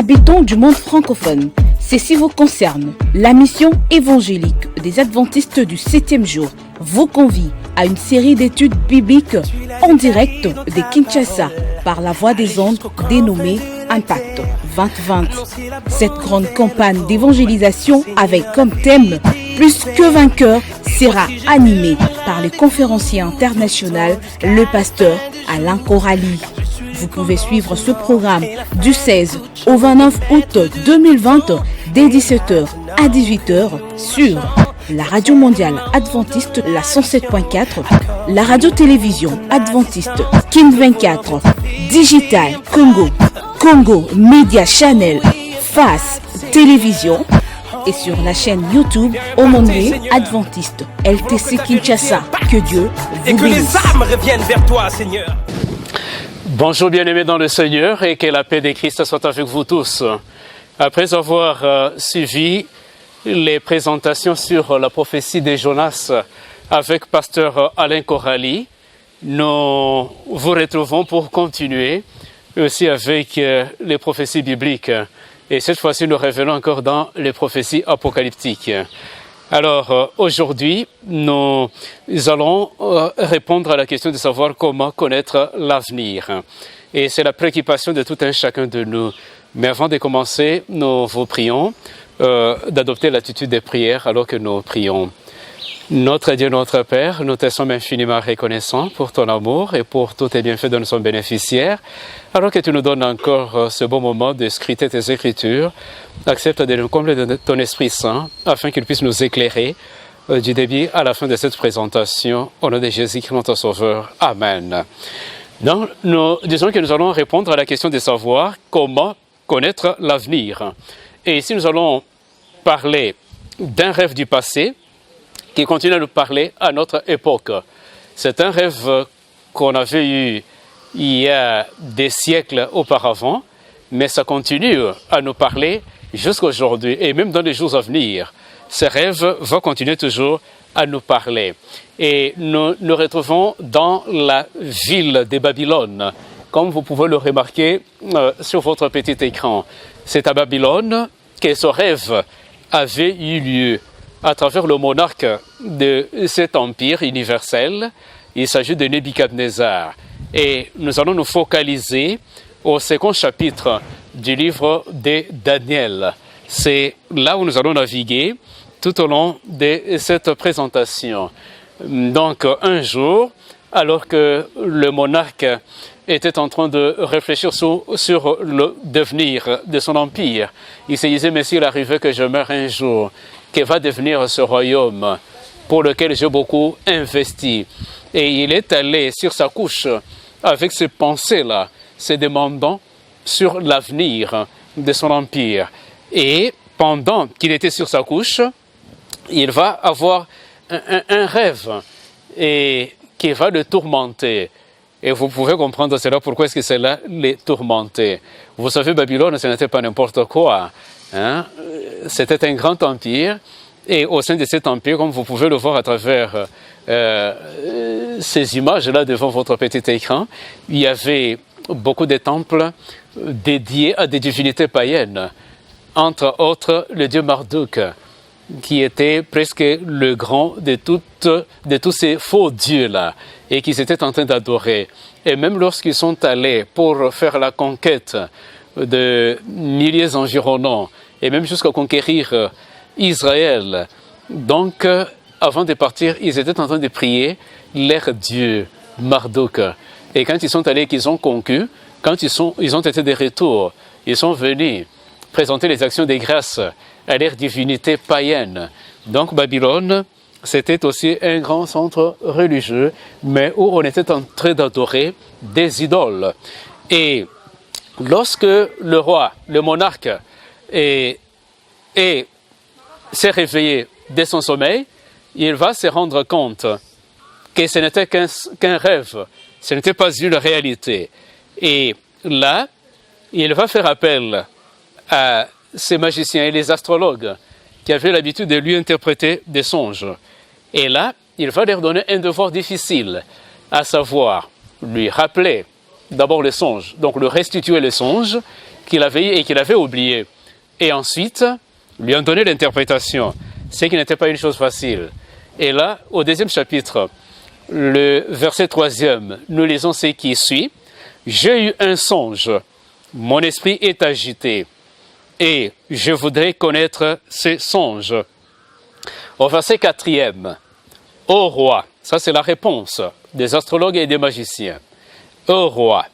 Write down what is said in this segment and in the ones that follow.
habitants du monde francophone, ceci vous concerne. La mission évangélique des adventistes du 7e jour vous convie à une série d'études bibliques en direct de Kinshasa par la voix des ondes dénommée Impact 2020. Cette grande campagne d'évangélisation avec comme thème Plus que vainqueur sera animée par le conférencier international, le pasteur Alain Corali. Vous pouvez suivre ce programme du 16 au 29 août 2020 dès 17h à 18h sur la radio mondiale adventiste, la 107.4, la radio-télévision adventiste King 24, Digital Congo, Congo Media Channel, FAS Télévision et sur la chaîne YouTube Aumônerie Adventiste LTC Kinshasa. Que Dieu vous bénisse. Et que les âmes reviennent vers toi, Seigneur. Bonjour bien-aimés dans le Seigneur et que la paix de Christ soit avec vous tous. Après avoir suivi les présentations sur la prophétie de Jonas avec pasteur Alain Corali, nous vous retrouvons pour continuer aussi avec les prophéties bibliques. Et cette fois-ci, nous revenons encore dans les prophéties apocalyptiques. Alors, aujourd'hui, nous allons répondre à la question de savoir comment connaître l'avenir. Et c'est la préoccupation de tout un chacun de nous. Mais avant de commencer, nous vous prions d'adopter l'attitude des prières alors que nous prions. Notre Dieu, notre Père, nous te sommes infiniment reconnaissants pour ton amour et pour tous tes bienfaits dont nous sommes bénéficiaires. Alors que tu nous donnes encore ce bon moment de scruter tes Écritures, accepte de nous combler de ton Esprit Saint afin qu'il puisse nous éclairer du début à la fin de cette présentation. Au nom de Jésus-Christ, notre Sauveur. Amen. Donc, nous disons que nous allons répondre à la question de savoir comment connaître l'avenir. Et ici, nous allons parler d'un rêve du passé qui continue à nous parler à notre époque. C'est un rêve qu'on avait eu il y a des siècles auparavant, mais ça continue à nous parler jusqu'à aujourd'hui et même dans les jours à venir. Ce rêve va continuer toujours à nous parler. Et nous nous retrouvons dans la ville de Babylone, comme vous pouvez le remarquer sur votre petit écran. C'est à Babylone que ce rêve avait eu lieu à travers le monarque de cet empire universel. Il s'agit de Nebuchadnezzar. Et nous allons nous focaliser au second chapitre du livre de Daniel. C'est là où nous allons naviguer tout au long de cette présentation. Donc, un jour, alors que le monarque était en train de réfléchir sur le devenir de son empire, il se disait, mais s'il arrivait que je meure un jour, que va devenir ce royaume pour lequel j'ai beaucoup investi? Et il est allé sur sa couche avec ces pensées-là, se demandant sur l'avenir de son empire. Et pendant qu'il était sur sa couche, il va avoir un rêve et qui va le tourmenter. Et vous pouvez comprendre cela, pourquoi est-ce que cela les tourmentait. Vous savez, Babylone, ce n'était pas n'importe quoi. Hein? C'était un grand empire. Et au sein de cet empire, comme vous pouvez le voir à travers ces images-là devant votre petit écran, il y avait beaucoup de temples dédiés à des divinités païennes. Entre autres, le dieu Marduk, qui était presque le grand de tous ces faux dieux-là, et qu'ils étaient en train d'adorer. Et même lorsqu'ils sont allés pour faire la conquête de milliers environnants, et même jusqu'à conquérir Israël, donc avant de partir, ils étaient en train de prier leur dieu Marduk. Et quand ils sont allés, qu'ils ont conquis, quand ils ont été de retour, ils sont venus présenter les actions de grâce à leur divinité païenne. Donc Babylone, c'était aussi un grand centre religieux, mais où on était en train d'adorer des idoles. Et lorsque le roi, le monarque, s'est réveillé de son sommeil, il va se rendre compte que ce n'était qu'un rêve, ce n'était pas une réalité. Et là, il va faire appel à ces magiciens et les astrologues qui avaient l'habitude de lui interpréter des songes. Et là, il va leur donner un devoir difficile, à savoir lui rappeler d'abord le songe, donc lui restituer le songe qu'il avait eu et qu'il avait oublié. Et ensuite, lui ont donné l'interprétation, ce qui n'était pas une chose facile. Et là, au 2e chapitre, le verset 3e, nous lisons ce qui suit. « J'ai eu un songe, mon esprit est agité, et je voudrais connaître ce songe. » Au verset 4e, « Ô roi », ça c'est la réponse des astrologues et des magiciens. « Ô roi,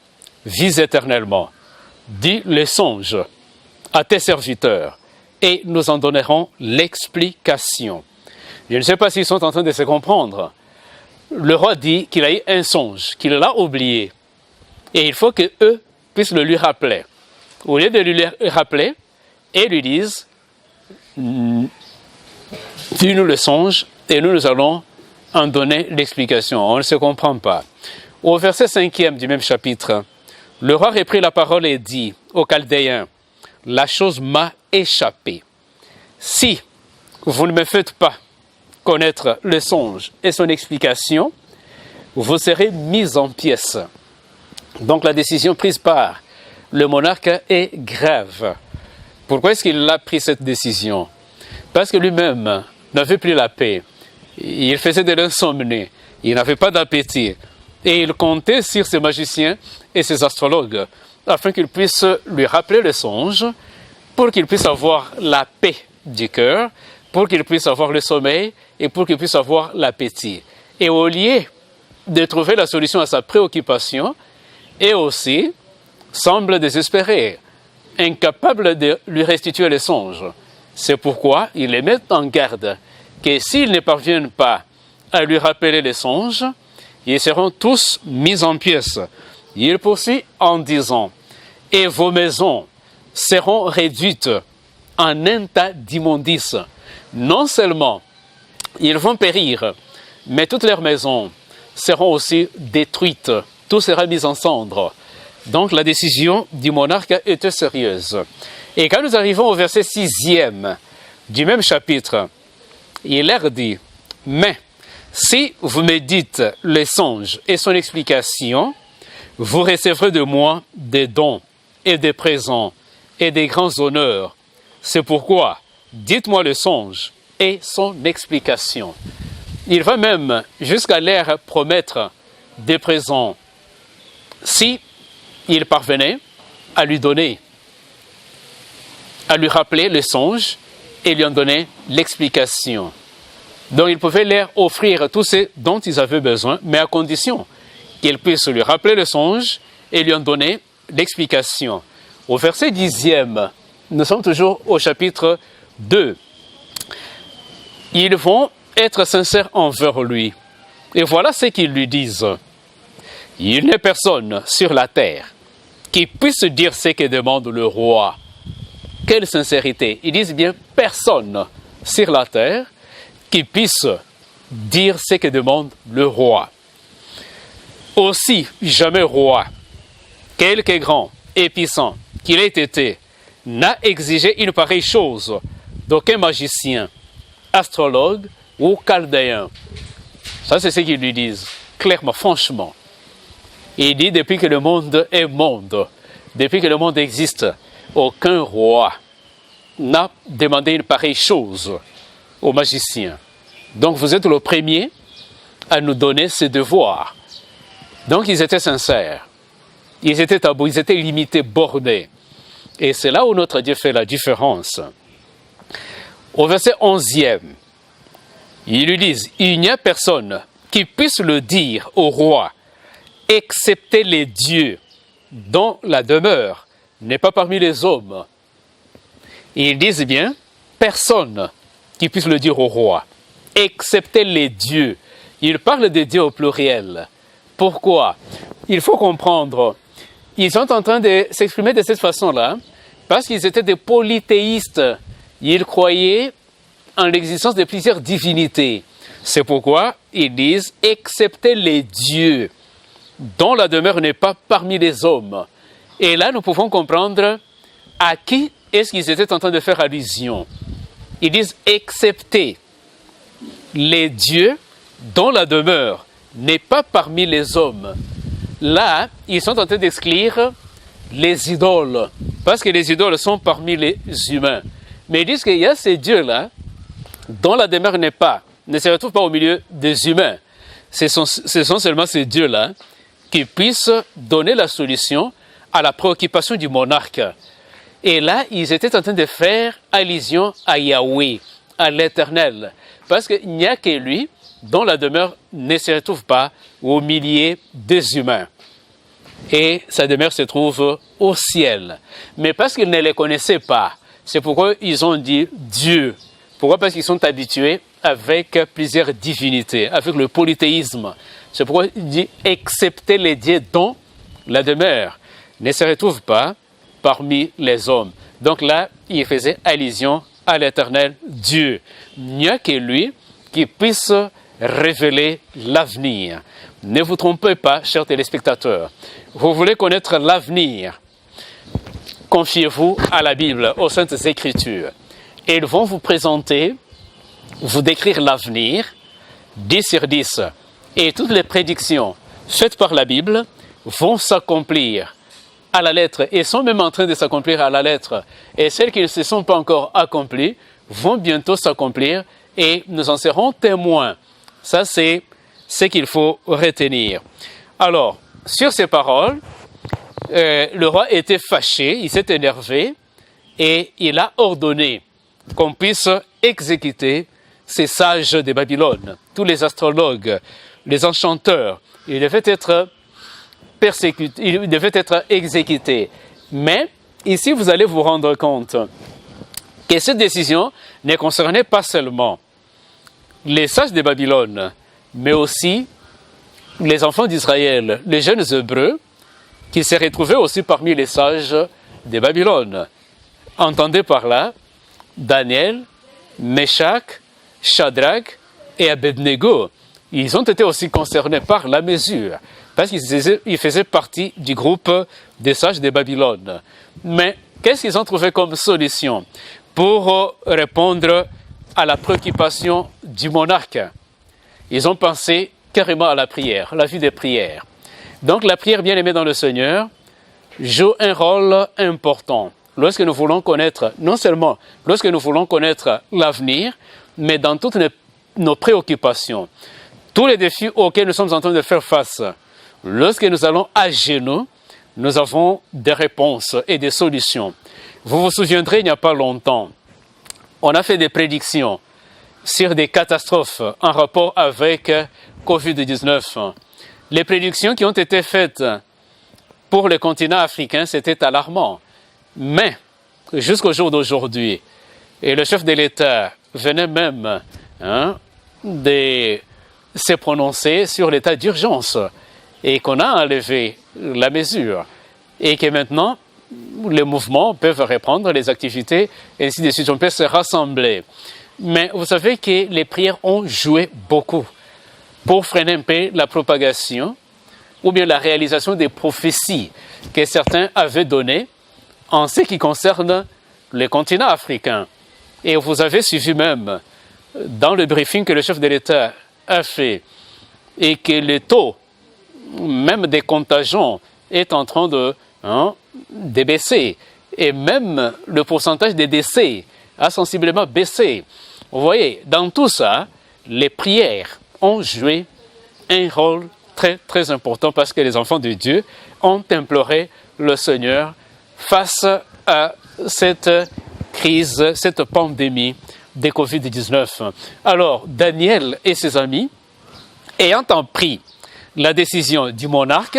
vis éternellement, dis le songe à tes serviteurs, et nous en donnerons l'explication. » Je ne sais pas s'ils sont en train de se comprendre. Le roi dit qu'il a eu un songe, qu'il l'a oublié. Et il faut qu'eux puissent le lui rappeler. Au lieu de lui rappeler, et lui disent, dis-nous le songe, et nous allons en donner l'explication. On ne se comprend pas. Au verset 5e du même chapitre, le roi reprit la parole et dit aux Chaldéens, « La chose m'a échappé. Si vous ne me faites pas connaître le songe et son explication, vous serez mis en pièces. » Donc la décision prise par le monarque est grave. Pourquoi est-ce qu'il a pris cette décision? Parce que lui-même n'avait plus la paix. Il faisait de l'insomnie. Il n'avait pas d'appétit. Et il comptait sur ses magiciens et ses astrologues afin qu'ils puissent lui rappeler le songe, pour qu'il puisse avoir la paix du cœur, pour qu'il puisse avoir le sommeil et pour qu'il puisse avoir l'appétit. Et au lieu de trouver la solution à sa préoccupation, et aussi semble désespéré, incapable de lui restituer le songe. C'est pourquoi il les met en garde que s'ils ne parviennent pas à lui rappeler le songe, ils seront tous mis en pièces. Il poursuit en disant, « Et vos maisons seront réduites en un tas d'immondices. Non seulement ils vont périr, mais toutes leurs maisons seront aussi détruites. Tout sera mis en cendres. » Donc la décision du monarque était sérieuse. Et quand nous arrivons au verset 6e du même chapitre, il leur dit, « Mais si vous me dites le songe et son explication, vous recevrez de moi des dons et des présents et des grands honneurs. C'est pourquoi, dites-moi le songe et son explication. » Il va même jusqu'à leur promettre des présents si il parvenait à lui donner, à lui rappeler le songe et lui en donner l'explication. Donc il pouvait leur offrir tout ce dont ils avaient besoin, mais à condition qu'il puisse lui rappeler le songe et lui en donner l'explication. Au verset 10e, nous sommes toujours au chapitre 2. Ils vont être sincères envers lui. Et voilà ce qu'ils lui disent. « Il n'est personne sur la terre qui puisse dire ce que demande le roi. » Quelle sincérité! Ils disent bien personne sur la terre qui puisse dire ce que demande le roi. Aussi, jamais roi, quelque grand et puissant qu'il ait été, n'a exigé une pareille chose d'aucun magicien, astrologue ou chaldéen. Ça, c'est ce qu'ils lui disent, clairement, franchement. Il dit, depuis que le monde est monde, depuis que le monde existe, aucun roi n'a demandé une pareille chose aux magiciens. Donc, vous êtes le premier à nous donner ces devoirs. Donc, ils étaient sincères. Ils étaient tabous, ils étaient limités, bornés. Et c'est là où notre Dieu fait la différence. Au verset 11e, ils lui disent, « Il n'y a personne qui puisse le dire au roi, excepté les dieux dont la demeure n'est pas parmi les hommes. » Et ils disent bien, personne qui puisse le dire au roi, excepté les dieux. Ils parlent des dieux au pluriel. Pourquoi? Il faut comprendre, ils sont en train de s'exprimer de cette façon-là, parce qu'ils étaient des polythéistes. Ils croyaient en l'existence de plusieurs divinités. C'est pourquoi ils disent, excepté les dieux dont la demeure n'est pas parmi les hommes. Et là, nous pouvons comprendre à qui est-ce qu'ils étaient en train de faire allusion. Ils disent, excepté les dieux dont la demeure n'est pas parmi les hommes. Là, ils sont en train d'exclure les idoles, parce que les idoles sont parmi les humains. Mais ils disent qu'il y a ces dieux-là dont la demeure ne se retrouve pas au milieu des humains. Ce sont seulement ces dieux-là qui puissent donner la solution à la préoccupation du monarque. Et là, ils étaient en train de faire allusion à Yahweh, à l'Éternel, parce qu'il n'y a que lui dont la demeure ne se retrouve pas au milieu des humains. Et sa demeure se trouve au ciel. Mais parce qu'ils ne les connaissaient pas, c'est pourquoi ils ont dit Dieu. Pourquoi? Parce qu'ils sont habitués avec plusieurs divinités, avec le polythéisme. C'est pourquoi il dit excepté les dieux dont la demeure ne se retrouve pas parmi les hommes. Donc là, il faisait allusion à l'Éternel Dieu. Il n'y a que lui qui puisse révéler l'avenir. Ne vous trompez pas, chers téléspectateurs. Vous voulez connaître l'avenir? Confiez-vous à la Bible, aux Saintes Écritures. Et ils vont vous présenter, vous décrire l'avenir, 10 sur 10. Et toutes les prédictions faites par la Bible vont s'accomplir à la lettre et sont même en train de s'accomplir à la lettre. Et celles qui ne se sont pas encore accomplies vont bientôt s'accomplir et nous en serons témoins. Ça, c'est ce qu'il faut retenir. Alors, sur ces paroles, le roi était fâché, il s'est énervé et il a ordonné qu'on puisse exécuter ces sages de Babylone, tous les astrologues, les enchanteurs. Ils devaient être persécutés, ils devaient être exécutés. Mais ici, vous allez vous rendre compte que cette décision ne concernait pas seulement les sages de Babylone, mais aussi les enfants d'Israël, les jeunes Hébreux, qui se retrouvaient aussi parmi les sages de Babylone. Entendez par là Daniel, Meshach, Shadrach et Abednego. Ils ont été aussi concernés par la mesure, parce qu'ils faisaient partie du groupe des sages de Babylone. Mais qu'est-ce qu'ils ont trouvé comme solution pour répondre à la préoccupation du monarque? Ils ont pensé carrément à la prière, la vie des prières. Donc la prière, bien aimée dans le Seigneur, joue un rôle important lorsque nous voulons connaître, non seulement lorsque nous voulons connaître l'avenir, mais dans toutes nos préoccupations, tous les défis auxquels nous sommes en train de faire face. Lorsque nous allons à genoux, nous avons des réponses et des solutions. Vous vous souviendrez, il n'y a pas longtemps, on a fait des prédictions sur des catastrophes en rapport avec Covid-19. Les prédictions qui ont été faites pour le continent africain, c'était alarmant. Mais, jusqu'au jour d'aujourd'hui, et le chef de l'État venait même de se prononcer sur l'état d'urgence et qu'on a enlevé la mesure et que maintenant, les mouvements peuvent reprendre les activités et ainsi de suite, on peut se rassembler. Mais vous savez que les prières ont joué beaucoup pour freiner un peu la propagation ou bien la réalisation des prophéties que certains avaient données en ce qui concerne le continent africain. Et vous avez suivi même dans le briefing que le chef de l'État a fait et que le taux même des contagions est en train de baisser et même le pourcentage des décès a sensiblement baissé. Vous voyez, dans tout ça, les prières ont joué un rôle très très important parce que les enfants de Dieu ont imploré le Seigneur face à cette crise, cette pandémie de Covid-19. Alors, Daniel et ses amis, ayant pris la décision du monarque,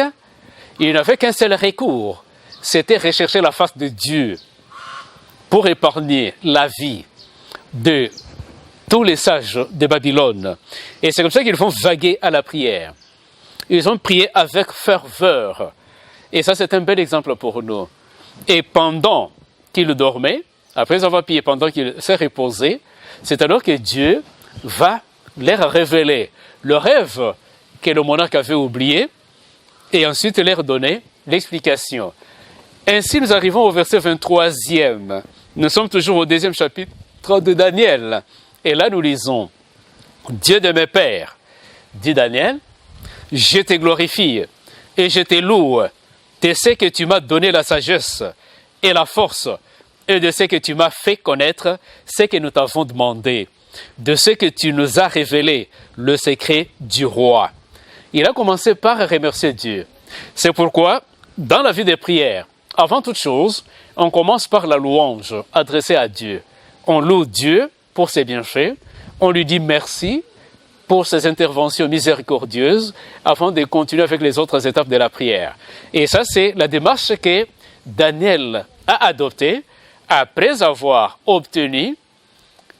ils n'avaient qu'un seul recours, c'était rechercher la face de Dieu pour épargner la vie de tous les sages de Babylone. Et c'est comme ça qu'ils vont vaguer à la prière. Ils ont prié avec ferveur. Et ça, c'est un bel exemple pour nous. Et pendant qu'ils dormaient, après avoir prié, pendant qu'ils s'est reposé, c'est alors que Dieu va leur révéler le rêve que le monarque avait oublié et ensuite leur donner l'explication. Ainsi, nous arrivons au verset 23e. Nous sommes toujours au 2e chapitre de Daniel. Et là, nous lisons « Dieu de mes pères, dit Daniel, je te glorifie et je te loue de ce que tu m'as donné la sagesse et la force, et de ce que tu m'as fait connaître, ce que nous t'avons demandé, de ce que tu nous as révélé, le secret du roi. Il a commencé par remercier Dieu. C'est pourquoi, dans la vie des prières, avant toute chose, on commence par la louange adressée à Dieu. On loue Dieu pour ses bienfaits, on lui dit merci pour ses interventions miséricordieuses avant de continuer avec les autres étapes de la prière. Et ça, c'est la démarche que Daniel a adoptée après avoir obtenu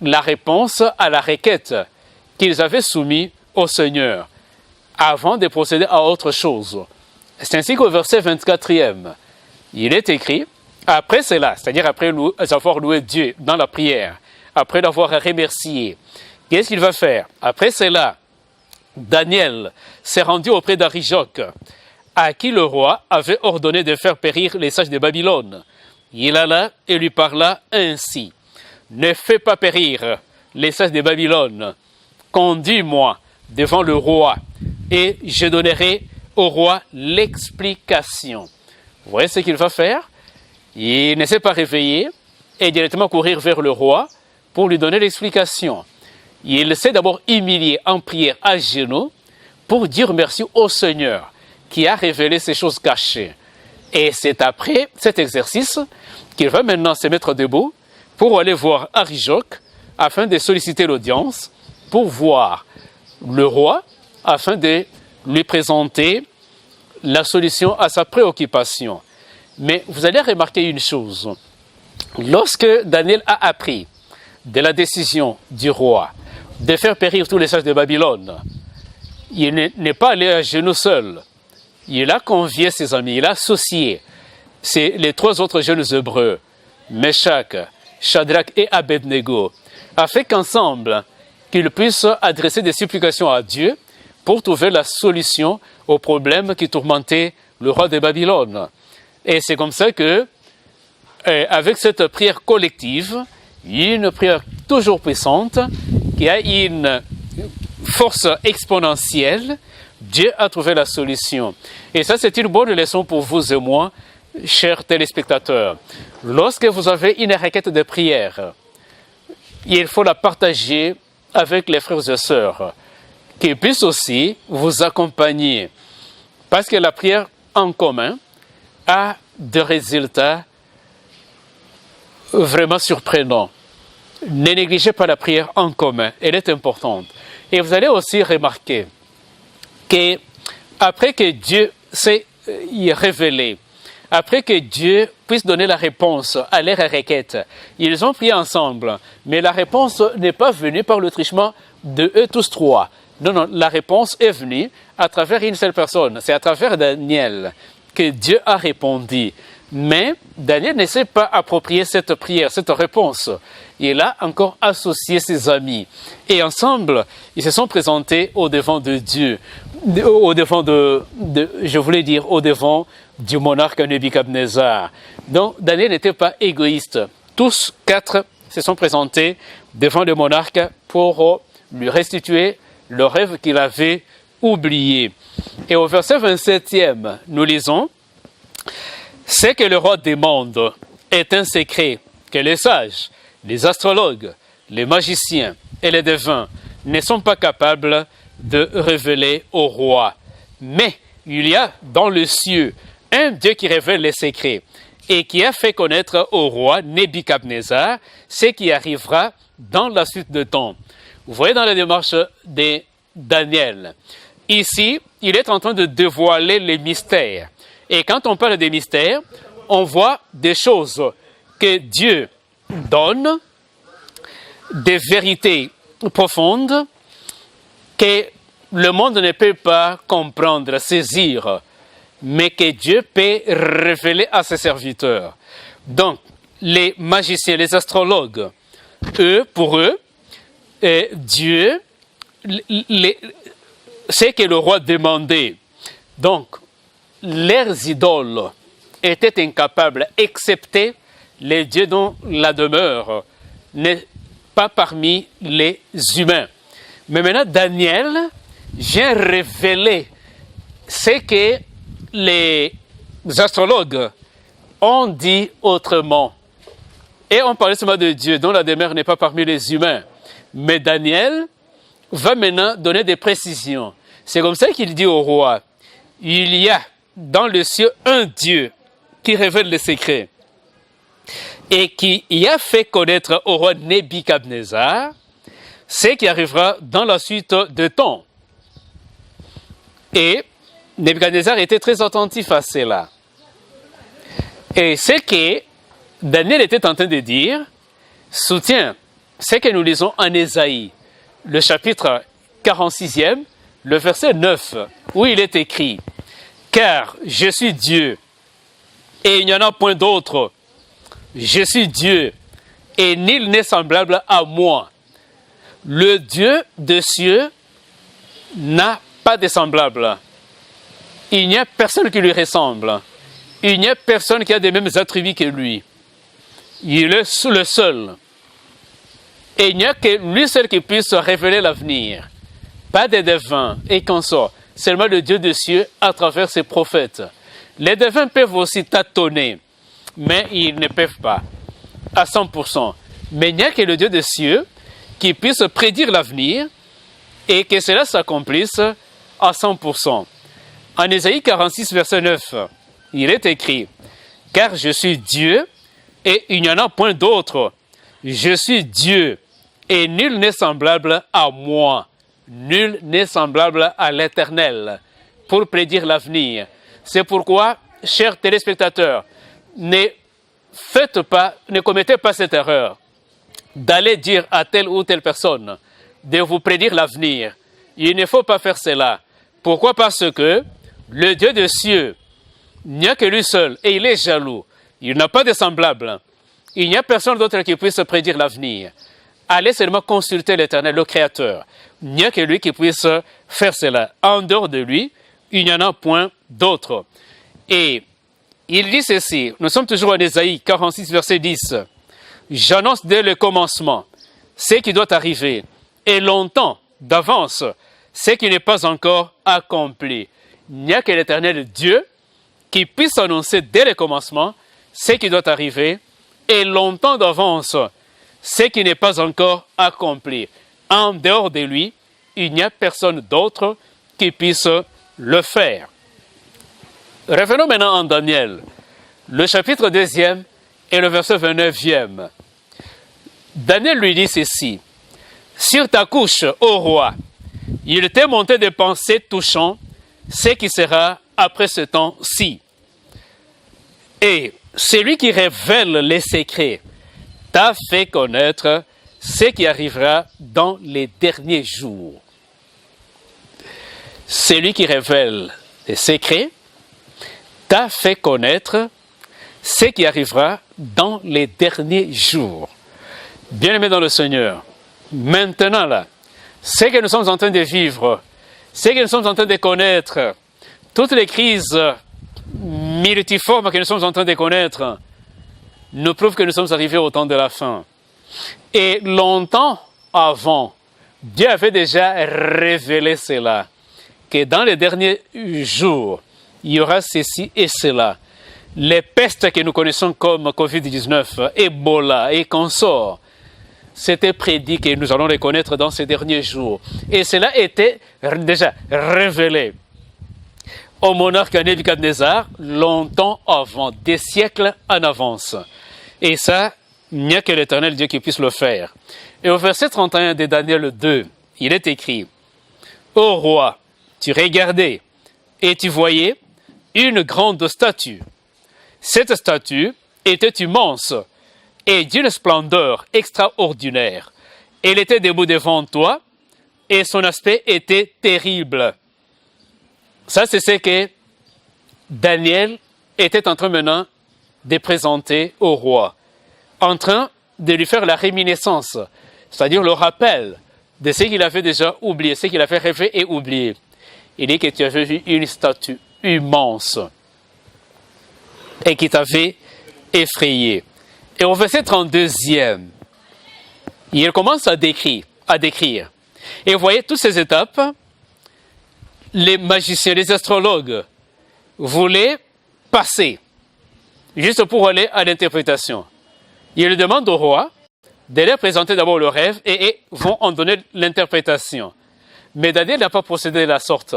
la réponse à la requête qu'ils avaient soumise au Seigneur avant de procéder à autre chose. C'est ainsi qu'au verset 24e, il est écrit, après cela, c'est-à-dire après avoir loué Dieu dans la prière, après l'avoir remercié, qu'est-ce qu'il va faire? Après cela, Daniel s'est rendu auprès d'Arijoc, à qui le roi avait ordonné de faire périr les sages de Babylone. Il alla et lui parla ainsi. Ne fais pas périr les sages de Babylone. Conduis-moi devant le roi et je donnerai au roi l'explication. Vous voyez ce qu'il va faire? Il ne s'est pas réveillé et directement courir vers le roi pour lui donner l'explication. Il s'est d'abord humilié en prière à genoux pour dire merci au Seigneur qui a révélé ces choses cachées. Et c'est après cet exercice qu'il va maintenant se mettre debout pour aller voir Arijoc afin de solliciter l'audience pour voir le roi afin de lui présenter la solution à sa préoccupation. Mais vous allez remarquer une chose. Lorsque Daniel a appris de la décision du roi de faire périr tous les sages de Babylone, il n'est pas allé à genoux seul. Il a convié ses amis, il a associé les trois autres jeunes Hébreux, Meshach, Shadrach et Abednego, afin qu'ensemble, qu'ils puissent adresser des supplications à Dieu pour trouver la solution aux problèmes qui tourmentaient le roi de Babylone. Et c'est comme ça que, avec cette prière collective, une prière toujours puissante, qui a une force exponentielle, Dieu a trouvé la solution. Et ça, c'est une bonne leçon pour vous et moi, chers téléspectateurs. Lorsque vous avez une requête de prière, il faut la partager avec les frères et sœurs, qui puissent aussi vous accompagner. Parce que la prière en commun a des résultats vraiment surprenants. Ne négligez pas la prière en commun, elle est importante. Et vous allez aussi remarquer qu'après que Dieu s'est révélé, après que Dieu puisse donner la réponse à leur requête, ils ont prié ensemble, mais la réponse n'est pas venue par le truchement de eux tous trois. Non, la réponse est venue à travers une seule personne, c'est à travers Daniel que Dieu a répondu. Mais Daniel ne s'est pas approprié cette prière, cette réponse. Il a encore associé ses amis. Et ensemble, ils se sont présentés au devant de Dieu, au devant au devant du monarque Nebuchadnezzar. Donc, Daniel n'était pas égoïste. Tous quatre se sont présentés devant le monarque pour lui restituer le rêve qu'il avait oublié. Et au verset 27e, nous lisons: ce que le roi demande est un secret que les sages, les astrologues, les magiciens et les devins ne sont pas capables de révéler au roi. Mais il y a dans le ciel un Dieu qui révèle les secrets et qui a fait connaître au roi Nebuchadnezzar ce qui arrivera dans la suite de temps. Vous voyez dans la démarche de Daniel, ici, il est en train de dévoiler les mystères. Et quand on parle des mystères, on voit des choses que Dieu donne, des vérités profondes que le monde ne peut pas comprendre, saisir, mais que Dieu peut révéler à ses serviteurs. Donc, les magiciens, les astrologues, pour eux, Dieu, c'est que le roi demandait. Donc, leurs idoles étaient incapables, excepté les dieux dont la demeure n'est pas parmi les humains. Mais maintenant, Daniel vient révéler ce que les astrologues ont dit autrement. Et on parlait seulement de Dieu, dont la demeure n'est pas parmi les humains. Mais Daniel va maintenant donner des précisions. C'est comme ça qu'il dit au roi, il y a dans le ciel un Dieu qui révèle les secrets et qui y a fait connaître au roi Nebuchadnezzar ce qui arrivera dans la suite de temps. Et Nebuchadnezzar était très attentif à cela. Et ce que Daniel était en train de dire soutient ce que nous lisons en Ésaïe, le chapitre 46e, le verset 9, où il est écrit « Car je suis Dieu, et il n'y en a point d'autre. Je suis Dieu, et nul n'est semblable à moi. Le Dieu des cieux n'a pas de semblable. Il n'y a personne qui lui ressemble. Il n'y a personne qui a les mêmes attributs que lui. Il est le seul. Et il n'y a que lui seul qui puisse révéler l'avenir. Pas des devins et consorts. Seulement le Dieu des cieux à travers ses prophètes. Les devins peuvent aussi tâtonner, mais ils ne peuvent pas à 100%. Mais il n'y a que le Dieu des cieux qui puisse prédire l'avenir et que cela s'accomplisse à 100%. En Ésaïe 46, verset 9, il est écrit « Car je suis Dieu et il n'y en a point d'autre. Je suis Dieu et nul n'est semblable à moi. Nul n'est semblable à l'Éternel pour prédire l'avenir. » C'est pourquoi, chers téléspectateurs, ne commettez pas cette erreur d'aller dire à telle ou telle personne de vous prédire l'avenir. Il ne faut pas faire cela. Pourquoi? Parce que le Dieu des cieux, il n'y a que lui seul et il est jaloux. Il n'a pas de semblable. Il n'y a personne d'autre qui puisse prédire l'avenir. Allez seulement consulter l'Éternel, le Créateur. Il n'y a que lui qui puisse faire cela. En dehors de lui, il n'y en a point d'autre. Et il dit ceci, nous sommes toujours en Ésaïe 46, verset 10. J'annonce dès le commencement ce qui doit arriver, et longtemps d'avance ce qui n'est pas encore accompli. Il n'y a que l'Éternel Dieu qui puisse annoncer dès le commencement ce qui doit arriver, et longtemps d'avance ce qui n'est pas encore accompli. En dehors de lui, il n'y a personne d'autre qui puisse le faire. Revenons maintenant en Daniel, le chapitre 2e et le verset 29e. Daniel lui dit ceci, « Sur ta couche, ô roi, il t'est monté des pensées touchant ce qui sera après ce temps-ci. Et celui qui révèle les secrets t'a fait connaître ce qui arrivera dans les derniers jours. » Celui qui révèle les secrets t'a fait connaître ce qui arrivera dans les derniers jours. Bien-aimés dans le Seigneur, maintenant là, ce que nous sommes en train de vivre, ce que nous sommes en train de connaître, toutes les crises multiformes que nous sommes en train de connaître, nous prouvent que nous sommes arrivés au temps de la fin. Et longtemps avant, Dieu avait déjà révélé cela, que dans les derniers jours, il y aura ceci et cela. Les pestes que nous connaissons comme Covid-19, Ebola et consorts, c'était prédit que nous allons les connaître dans ces derniers jours. Et cela était déjà révélé au monarque Nebuchadnezzar longtemps avant, des siècles en avance. Et ça, il n'y a que l'Éternel Dieu qui puisse le faire. Et au verset 31 de Daniel 2, il est écrit « Ô roi, tu regardais et tu voyais une grande statue. Cette statue était immense et d'une splendeur extraordinaire. Elle était debout devant toi et son aspect était terrible. » Ça, c'est ce que Daniel était en train maintenant de présenter au roi, en train de lui faire la réminiscence, c'est-à-dire le rappel de ce qu'il avait déjà oublié, ce qu'il avait rêvé et oublié. Il dit que tu avais vu une statue immense et qui t'avait effrayé. Et au verset 32e, il commence à décrire. Et vous voyez toutes ces étapes, les magiciens, les astrologues voulaient passé, juste pour aller à l'interprétation. Il demande au roi de leur présenter d'abord le rêve et vont en donner l'interprétation. Mais Daniel n'a pas procédé de la sorte.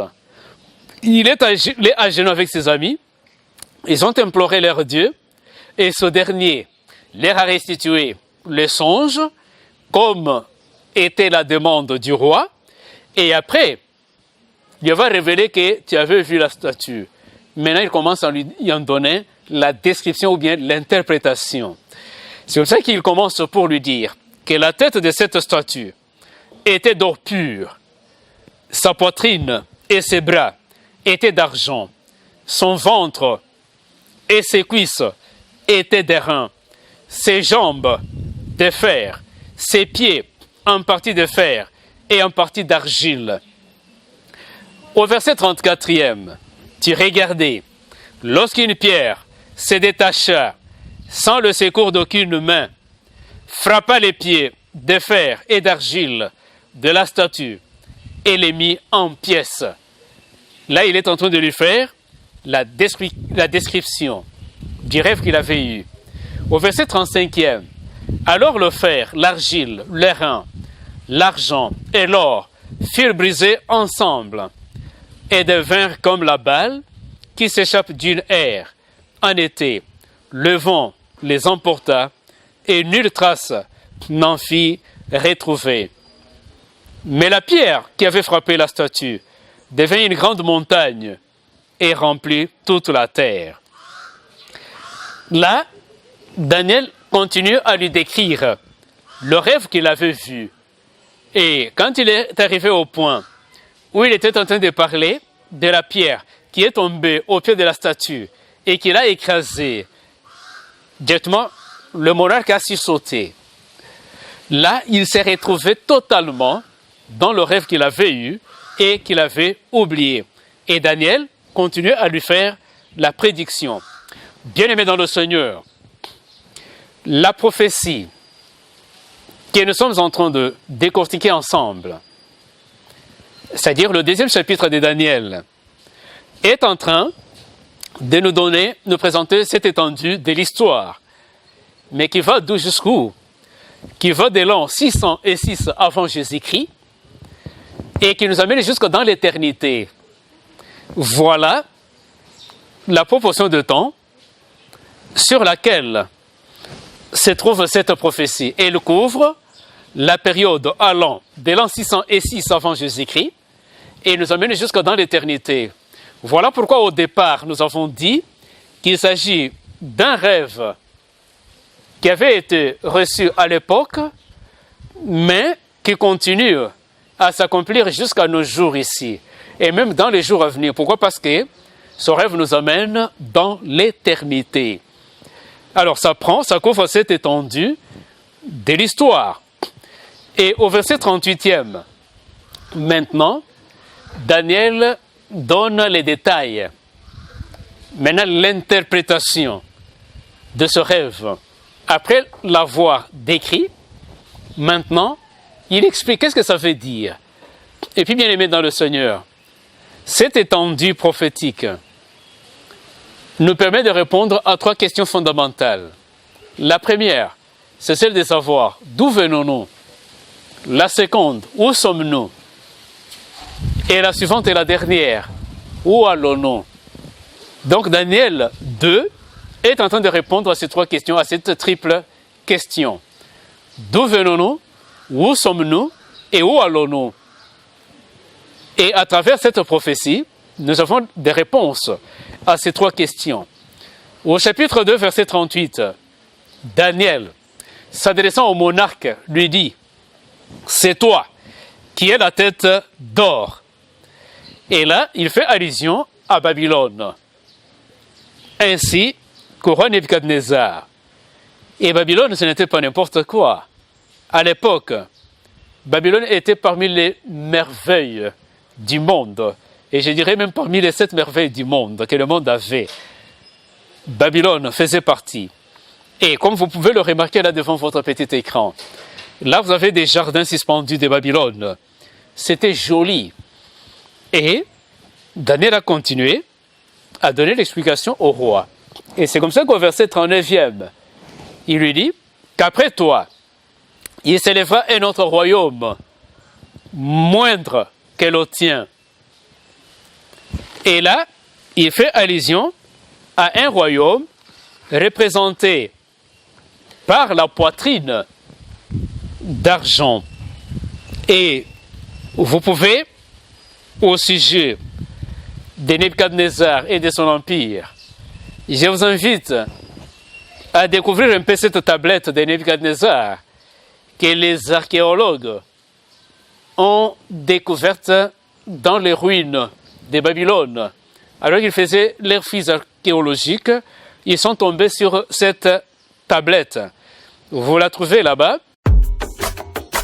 Il est à genoux avec ses amis, ils ont imploré leur Dieu, et ce dernier leur a restitué le songe, comme était la demande du roi, et après, Dieu va révéler que tu avais vu la statue. Maintenant, il commence à lui en donner la description ou bien l'interprétation. C'est comme ça qu'il commence pour lui dire que la tête de cette statue était d'or pur, sa poitrine et ses bras étaient d'argent, son ventre et ses cuisses étaient d'airain, ses jambes de fer, ses pieds en partie de fer et en partie d'argile. Au verset 34e, tu regardais, lorsqu'une pierre se détacha sans le secours d'aucune main, frappa les pieds de fer et d'argile de la statue et les mit en pièces. Là, il est en train de lui faire la description du rêve qu'il avait eu. Au verset 35e, alors le fer, l'argile, l'airain, l'argent et l'or furent brisés ensemble et devinrent comme la balle qui s'échappe d'une aire. En été, le vent les emporta et nulle trace n'en fit retrouver. Mais la pierre qui avait frappé la statue devint une grande montagne et remplit toute la terre. Là, Daniel continue à lui décrire le rêve qu'il avait vu. Et quand il est arrivé au point où il était en train de parler de la pierre qui est tombée au pied de la statue et qu'il a écrasée, directement, le monarque a sursauté. Là, il s'est retrouvé totalement dans le rêve qu'il avait eu et qu'il avait oublié. Et Daniel continue à lui faire la prédiction. Bien-aimé dans le Seigneur, la prophétie que nous sommes en train de décortiquer ensemble, c'est-à-dire le deuxième chapitre de Daniel, est en train de nous présenter cette étendue de l'histoire, mais qui va d'où jusqu'où? Qui va de l'an 606 avant Jésus-Christ et qui nous amène jusque dans l'éternité. Voilà la proportion de temps sur laquelle se trouve cette prophétie. Elle couvre la période allant de l'an 606 avant Jésus-Christ et nous amène jusque dans l'éternité. Voilà pourquoi au départ nous avons dit qu'il s'agit d'un rêve qui avait été reçu à l'époque, mais qui continue à s'accomplir jusqu'à nos jours ici, et même dans les jours à venir. Pourquoi? Parce que ce rêve nous amène dans l'éternité. Alors ça couvre cette étendue de l'histoire. Et au verset 38e, maintenant, Daniel donne les détails, maintenant l'interprétation de ce rêve. Après l'avoir décrit, maintenant, il explique qu'est-ce que ça veut dire. Et puis, bien aimé dans le Seigneur, cette étendue prophétique nous permet de répondre à 3 questions fondamentales. La première, c'est celle de savoir d'où venons-nous. La seconde, où sommes-nous? Et la suivante et la dernière, où allons-nous? Donc, Daniel 2 est en train de répondre à ces 3 questions, à cette triple question. D'où venons-nous? Où sommes-nous? Et où allons-nous? Et à travers cette prophétie, nous avons des réponses à ces 3 questions. Au chapitre 2, verset 38, Daniel, s'adressant au monarque, lui dit « C'est toi qui es la tête d'or. » Et là, il fait allusion à Babylone. Ainsi, qu'au Nebuchadnezzar. Et Babylone, ce n'était pas n'importe quoi. À l'époque, Babylone était parmi les merveilles du monde. Et je dirais même parmi les 7 merveilles du monde que le monde avait. Babylone faisait partie. Et comme vous pouvez le remarquer là devant votre petit écran, là vous avez des jardins suspendus de Babylone. C'était joli. Et Daniel a continué a donné l'explication au roi. Et c'est comme ça qu'au verset 39e, il lui dit qu'après toi, il s'élèvera un autre royaume, moindre que le tien. Et là, il fait allusion à un royaume représenté par la poitrine d'argent. Et vous pouvez, au sujet de Nebuchadnezzar et de son empire, je vous invite à découvrir un peu cette tablette de Nebuchadnezzar que les archéologues ont découverte dans les ruines de Babylone. Alors qu'ils faisaient leurs fouilles archéologiques, ils sont tombés sur cette tablette. Vous la trouvez là-bas.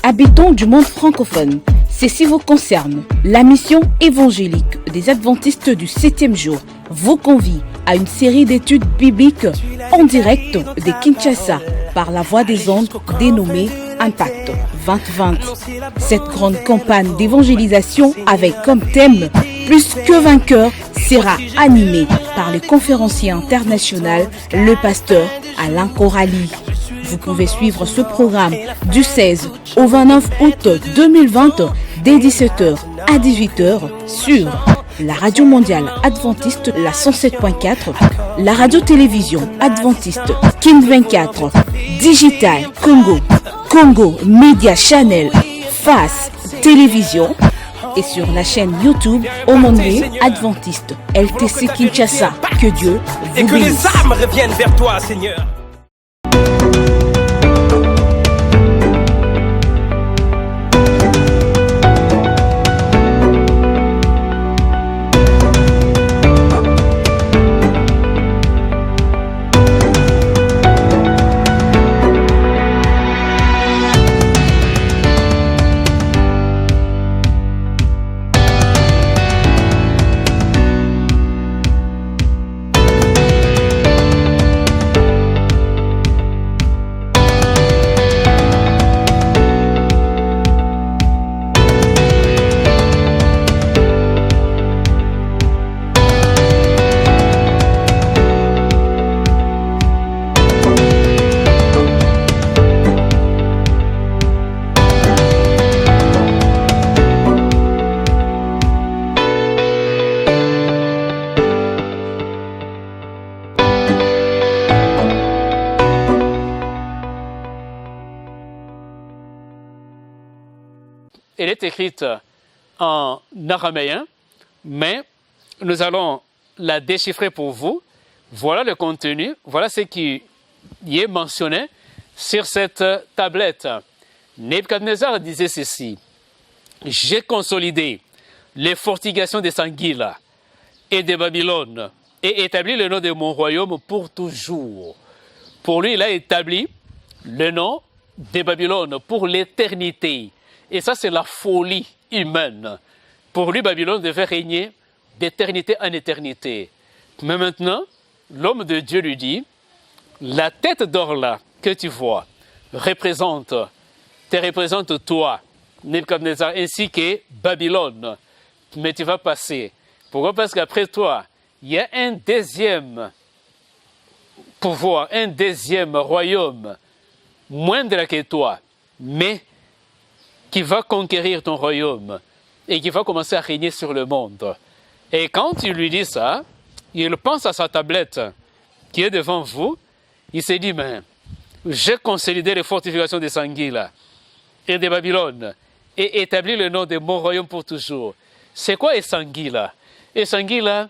Habitants du monde francophone, ceci vous concerne. La mission évangélique des adventistes du 7e jour vous convie à une série d'études bibliques en direct de Kinshasa par la voix des ondes dénommée Impact 2020. Cette grande campagne d'évangélisation avec comme thème Plus que vainqueur sera animée par le conférencier international, le pasteur Alain Corali. Vous pouvez suivre ce programme du 16 au 29 août 2020 dès 17h à 18h sur la radio mondiale adventiste, la 107.4, la radio-télévision adventiste King 24, Digital Congo, Congo Media Channel, FAS Télévision et sur la chaîne YouTube Omonde Adventiste LTC Kinshasa. Que Dieu Et vous que les bénisse. âmes reviennent vers toi, Seigneur. Elle est écrite en araméen, mais nous allons la déchiffrer pour vous. Voilà le contenu, voilà ce qui y est mentionné sur cette tablette. Nebuchadnezzar disait ceci: j'ai consolidé les fortifications de Sangila et de Babylone et établi le nom de mon royaume pour toujours. Pour lui, il a établi le nom de Babylone pour l'éternité. Et ça, c'est la folie humaine. Pour lui, Babylone devait régner d'éternité en éternité. Mais maintenant, l'homme de Dieu lui dit, la tête d'or là que tu vois te représente toi, Nebuchadnezzar, ainsi que Babylone. Mais tu vas passer. Pourquoi? Parce qu'après toi, il y a un deuxième pouvoir, un deuxième royaume, moindre que toi, mais qui va conquérir ton royaume et qui va commencer à régner sur le monde. Et quand il lui dit ça, il pense à sa tablette qui est devant vous. Il s'est dit, mais j'ai consolidé les fortifications de Sangila et de Babylone et établi le nom de mon royaume pour toujours. C'est quoi Esangila? Esangila,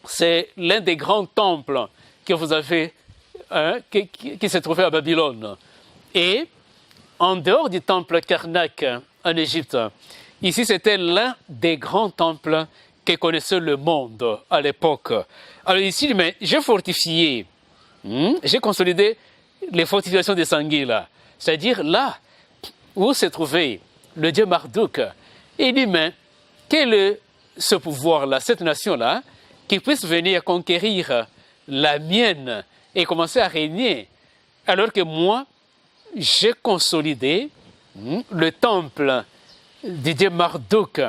c'est l'un des grands temples que vous avez, qui se trouvait à Babylone. Et en dehors du temple Karnak en Égypte, ici c'était l'un des grands temples que connaissait le monde à l'époque. Alors ici, mais j'ai fortifié, j'ai consolidé les fortifications de Sangila, c'est-à-dire là où se trouvait le dieu Marduk. Et il dit, mais quel est ce pouvoir-là, cette nation-là, qui puisse venir conquérir la mienne et commencer à régner, alors que moi, j'ai consolidé le temple du dieu Marduk.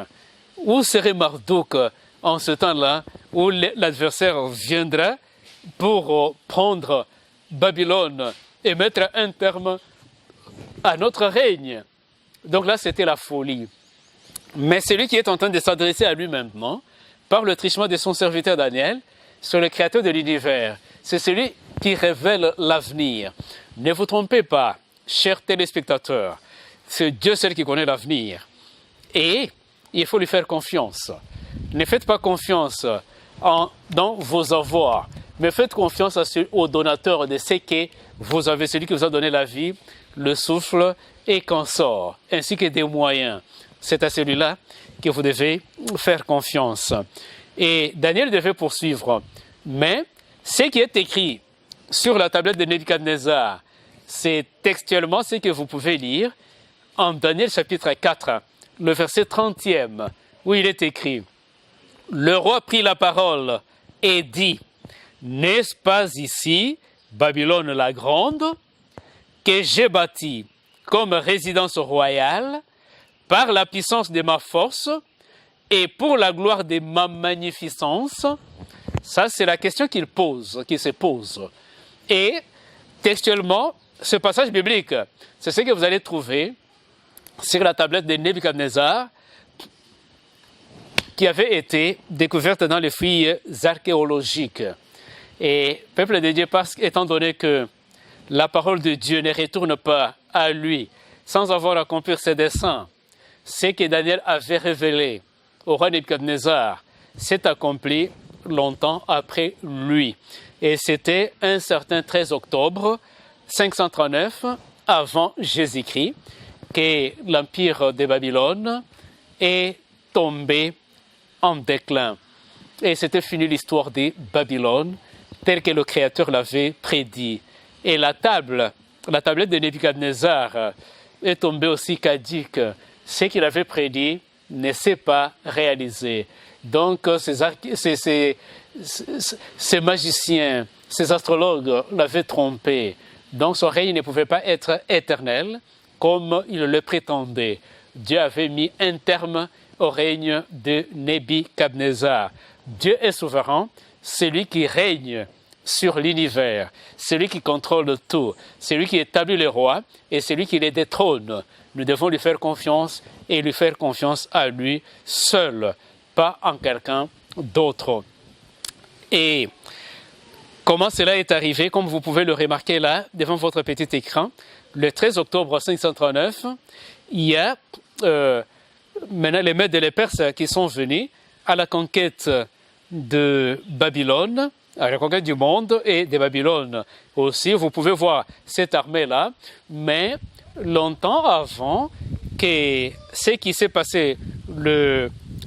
Où serait Marduk en ce temps-là? où l'adversaire viendra pour prendre Babylone et mettre un terme à notre règne. Donc là, c'était la folie. Mais celui qui est en train de s'adresser à lui maintenant, par le trichement de son serviteur Daniel, sur le créateur de l'univers, c'est celui qui révèle l'avenir. Ne vous trompez pas, chers téléspectateurs, c'est Dieu seul qui connaît l'avenir. Et il faut lui faire confiance. Ne faites pas confiance dans vos avoirs, mais faites confiance au donateur de ce que vous avez, celui qui vous a donné la vie, le souffle et qu'on sort, ainsi que des moyens. C'est à celui-là que vous devez faire confiance. Et Daniel devait poursuivre. Mais ce qui est écrit sur la tablette de Nebuchadnezzar, c'est textuellement ce que vous pouvez lire en Daniel chapitre 4, le verset 30e, où il est écrit « Le roi prit la parole et dit, n'est-ce pas ici, Babylone la grande, que j'ai bâtie comme résidence royale par la puissance de ma force et pour la gloire de ma magnificence ?» Ça, c'est la question qu'il se pose. Et textuellement, ce passage biblique, c'est ce que vous allez trouver sur la tablette de Nebuchadnezzar qui avait été découverte dans les fouilles archéologiques. Et peuple de Dieu, étant donné que la parole de Dieu ne retourne pas à lui sans avoir accompli ses desseins, ce que Daniel avait révélé au roi Nebuchadnezzar s'est accompli longtemps après lui. Et c'était un certain 13 octobre 539 avant Jésus-Christ que l'empire de Babylone est tombé en déclin. Et c'était fini l'histoire de Babylone telle que le Créateur l'avait prédit. Et la tablette de Nebuchadnezzar est tombée aussi caduque. Ce qu'il avait prédit ne s'est pas réalisé. Donc, ces magiciens, ces astrologues l'avaient trompé. Donc, son règne ne pouvait pas être éternel comme il le prétendait. Dieu avait mis un terme au règne de Nebuchadnezzar. Dieu est souverain, celui qui règne sur l'univers, celui qui contrôle tout, celui qui établit les rois et celui qui les détrône. Nous devons lui faire confiance et lui faire confiance à lui seul, pas en quelqu'un d'autre. Et comment cela est arrivé, comme vous pouvez le remarquer là, devant votre petit écran, le 13 octobre 539, il y a maintenant les Mèdes et les Perses qui sont venus à la conquête de Babylone, à la conquête du monde et de Babylone aussi. Vous pouvez voir cette armée-là, mais longtemps avant que ce qui s'est passé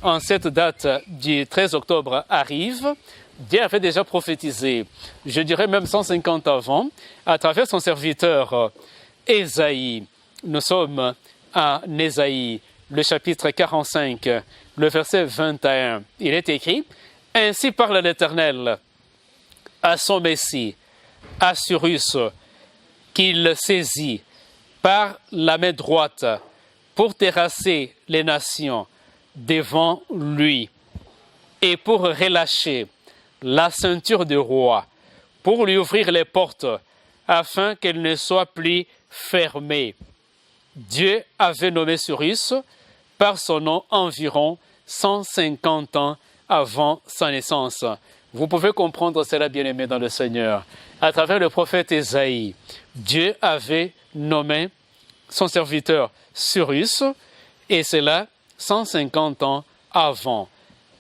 en cette date du 13 octobre arrive, Dieu avait déjà prophétisé, je dirais même 150 avant, à travers son serviteur Ésaïe. Nous sommes à Ésaïe, le chapitre 45, le verset 21. Il est écrit « Ainsi parle l'Éternel à son Messie, à Cyrus, qu'il saisit par la main droite pour terrasser les nations devant lui et pour relâcher la ceinture du roi, pour lui ouvrir les portes afin qu'elles ne soient plus fermées. » Dieu avait nommé Cyrus par son nom environ 150 ans avant sa naissance. Vous pouvez comprendre cela, bien-aimé dans le Seigneur. À travers le prophète Ésaïe, Dieu avait nommé son serviteur Cyrus, et c'est là 150 ans avant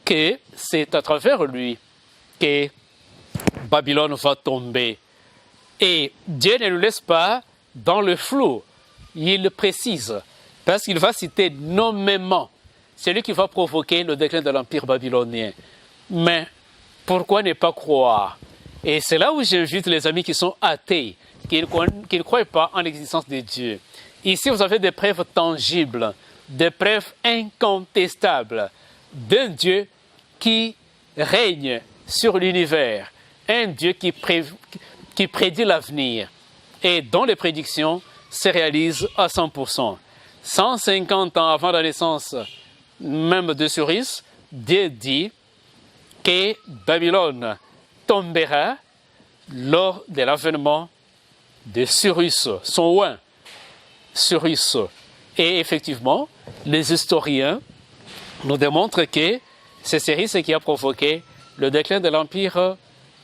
que c'est à travers lui que Babylone va tomber. Et Dieu ne nous laisse pas dans le flou. Il précise, parce qu'il va citer nommément celui qui va provoquer le déclin de l'empire babylonien. Mais pourquoi ne pas croire? Et c'est là où j'invite les amis qui sont athées, qui ne croient pas en l'existence de Dieu. Ici, vous avez des preuves tangibles, des preuves incontestables d'un Dieu qui règne sur l'univers, un Dieu qui prédit l'avenir et dont les prédictions se réalisent à 100%. 150 ans avant la naissance même de Cyrus, Dieu dit que Babylone tombera lors de l'avènement de Cyrus, son oint, Cyrus. Et effectivement, les historiens nous démontrent que c'est Cyrus qui a provoqué le déclin de l'empire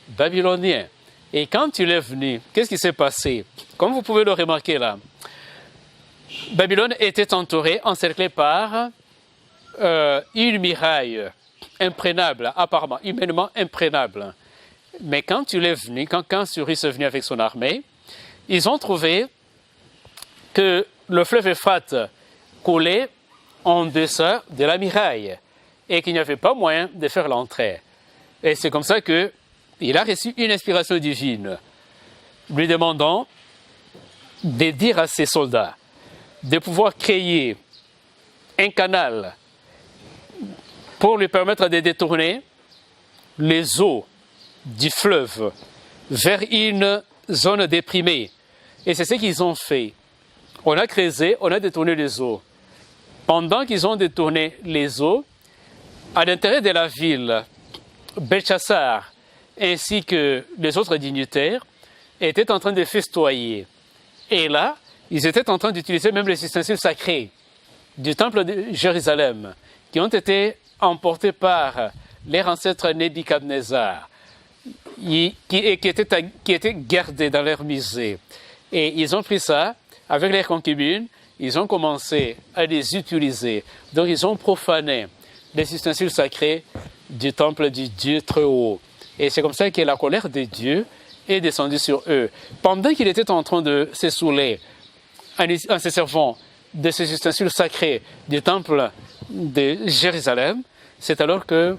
babylonien. Et quand il est venu, qu'est-ce qui s'est passé? Comme vous pouvez le remarquer là, Babylone était entourée, encerclée par une muraille imprégnable, apparemment, humainement imprégnable. Mais quand il est venu, quand Cyrus est venu avec son armée, ils ont trouvé que le fleuve Euphrate coulait en deçà de la muraille et qu'il n'y avait pas moyen de faire l'entrée. Et c'est comme ça qu'il a reçu une inspiration divine, lui demandant de dire à ses soldats de pouvoir créer un canal pour lui permettre de détourner les eaux du fleuve vers une zone déprimée. Et c'est ce qu'ils ont fait. On a creusé, on a détourné les eaux. Pendant qu'ils ont détourné les eaux, à l'intérieur de la ville, Belchassar ainsi que les autres dignitaires étaient en train de festoyer. Et là, ils étaient en train d'utiliser même les ustensiles sacrés du temple de Jérusalem, qui ont été emportés par leur ancêtre Nebuchadnezzar, qui étaient gardés dans leur musée. Et ils ont pris ça avec leurs concubines, ils ont commencé à les utiliser. Donc ils ont profané les ustensiles sacrés du temple du Dieu très haut. Et c'est comme ça que la colère de Dieu est descendue sur eux. Pendant qu'il était en train de se saouler en se servant de ces ustensiles sacrés du temple de Jérusalem, c'est alors que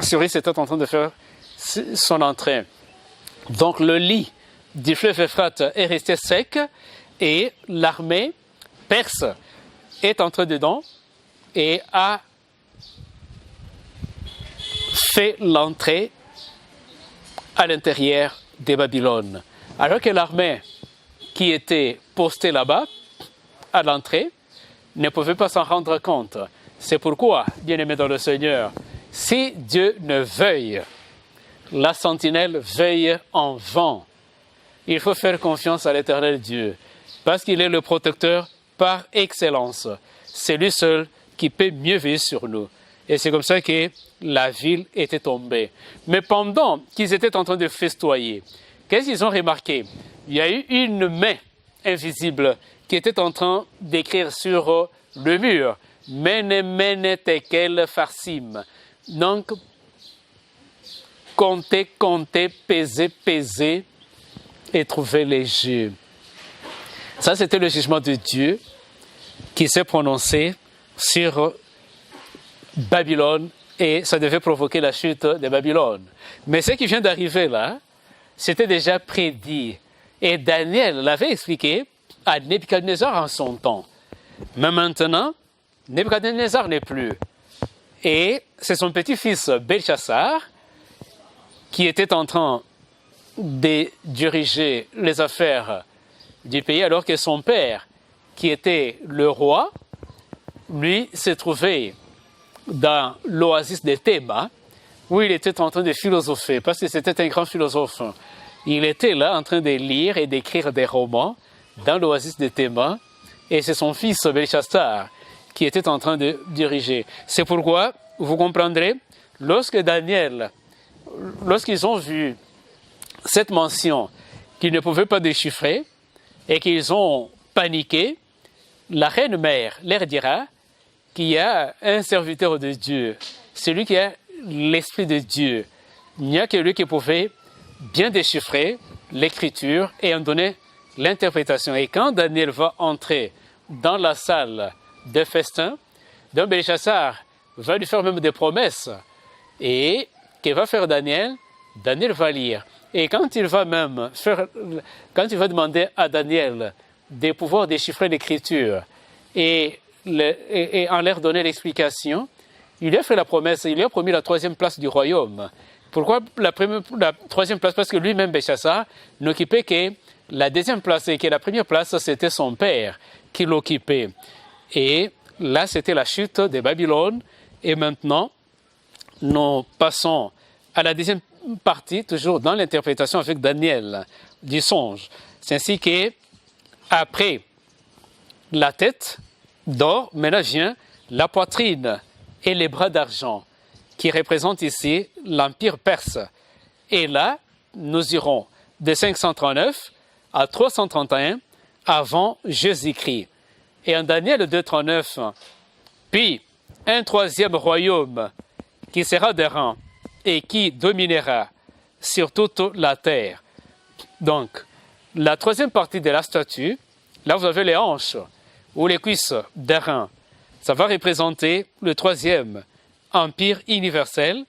Cyrus était en train de faire son entrée. Donc le lit du fleuve Euphrate est resté sec et l'armée perse est entrée dedans et a fait l'entrée à l'intérieur de Babylone. Alors que l'armée qui était postée là-bas, à l'entrée, ne pouvait pas s'en rendre compte. C'est pourquoi, bien-aimés dans le Seigneur, si Dieu ne veuille, la sentinelle veille en vain. Il faut faire confiance à l'Éternel Dieu, parce qu'il est le protecteur par excellence. C'est lui seul qui peut mieux veiller sur nous. Et c'est comme ça que la ville était tombée. Mais pendant qu'ils étaient en train de festoyer, qu'est-ce qu'ils ont remarqué? Il y a eu une main invisible qui était en train d'écrire sur le mur. Mene, mene, tekel, farsim. Donc, comptez, comptez, pesez, pesez et trouvez les jeux. Ça, c'était le jugement de Dieu qui s'est prononcé sur Babylone et ça devait provoquer la chute de Babylone. Mais ce qui vient d'arriver là, c'était déjà prédit. Et Daniel l'avait expliqué à Nebuchadnezzar en son temps. Mais maintenant, Nebuchadnezzar n'est plus. Et c'est son petit-fils Belchassar qui était en train de diriger les affaires du pays, alors que son père, qui était le roi, lui s'est trouvé dans l'oasis de Théba, où il était en train de philosopher, parce que c'était un grand philosophe. Il était là en train de lire et d'écrire des romans dans l'oasis de Théba, et c'est son fils Belchassar qui était en train de diriger. C'est pourquoi, vous comprendrez, lorsqu'ils ont vu cette mention qu'ils ne pouvaient pas déchiffrer et qu'ils ont paniqué, la reine mère leur dira qu'il y a un serviteur de Dieu, celui qui a l'Esprit de Dieu. Il n'y a que lui qui pouvait bien déchiffrer l'écriture et en donner l'interprétation. Et quand Daniel va entrer dans la salle de festin, donc Belchassar va lui faire même des promesses. Et que va faire Daniel? Daniel va lire. Et quand il va demander à Daniel de pouvoir déchiffrer l'écriture et en leur donner l'explication, il lui a fait la promesse, il lui a promis la 3e place du royaume. Pourquoi la 3e place? Parce que lui-même, Belchassar, n'occupait que la 2e place et que la 1re place, c'était son père qui l'occupait. Et là, c'était la chute de Babylone. Et maintenant, nous passons à la deuxième partie, toujours dans l'interprétation avec Daniel du songe. C'est ainsi qu'après la tête d'or, maintenant vient la poitrine et les bras d'argent, qui représentent ici l'Empire perse. Et là, nous irons de 539 à 331 avant Jésus-Christ. Et en Daniel 2,39, puis un troisième royaume qui sera d'Aran et qui dominera sur toute la terre. Donc, la troisième partie de la statue, là vous avez les hanches ou les cuisses d'Aran. Ça va représenter le troisième empire universel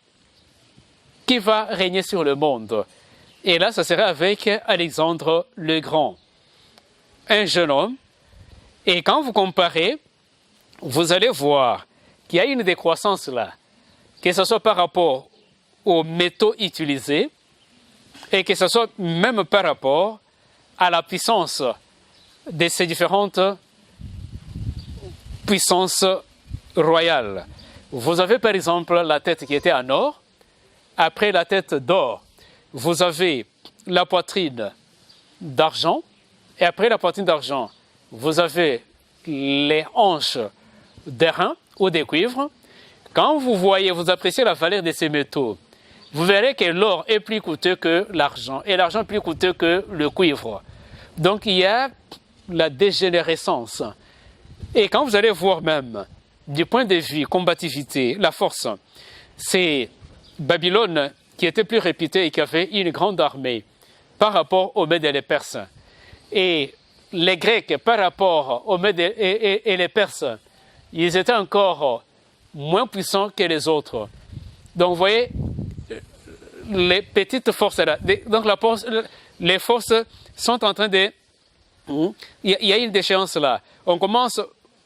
qui va régner sur le monde. Et là, ça sera avec Alexandre le Grand, un jeune homme. Et quand vous comparez, vous allez voir qu'il y a une décroissance là, que ce soit par rapport aux métaux utilisés et que ce soit même par rapport à la puissance de ces différentes puissances royales. Vous avez par exemple la tête qui était en or. Après la tête d'or, vous avez la poitrine d'argent. Et après la poitrine d'argent, vous avez les hanches d'airain ou de cuivre. Quand vous voyez, vous appréciez la valeur de ces métaux, vous verrez que l'or est plus coûteux que l'argent et l'argent plus coûteux que le cuivre. Donc il y a la dégénérescence. Et quand vous allez voir même, du point de vue combativité, la force, c'est Babylone qui était plus réputée et qui avait une grande armée par rapport aux Mèdes et les Perses. Et les Grecs, par rapport aux Mèdes et les Perses, ils étaient encore moins puissants que les autres. Donc vous voyez, les petites forces là, donc les forces sont en train de... Il y a une déchéance là. On commence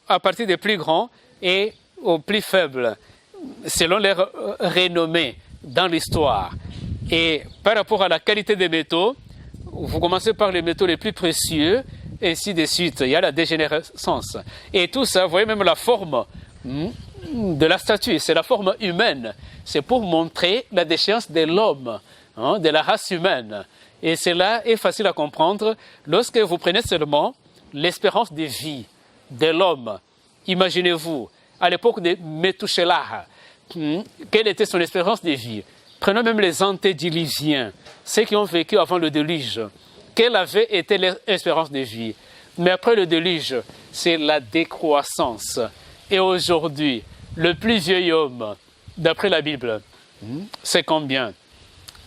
à partir des plus grands et aux plus faibles, selon leur renommée dans l'histoire. Et par rapport à la qualité des métaux, vous commencez par les métaux les plus précieux, et ainsi de suite. Il y a la dégénérescence. Et tout ça, vous voyez même la forme de la statue, c'est la forme humaine. C'est pour montrer la déchéance de l'homme, de la race humaine. Et cela est facile à comprendre lorsque vous prenez seulement l'espérance de vie de l'homme. Imaginez-vous, à l'époque de Methuselah, quelle était son espérance de vie? Prenons même les antédiluviens, ceux qui ont vécu avant le déluge. Quelle avait été leur espérance de vie? Mais après le déluge, c'est la décroissance. Et aujourd'hui, le plus vieil homme, d'après la Bible, c'est combien?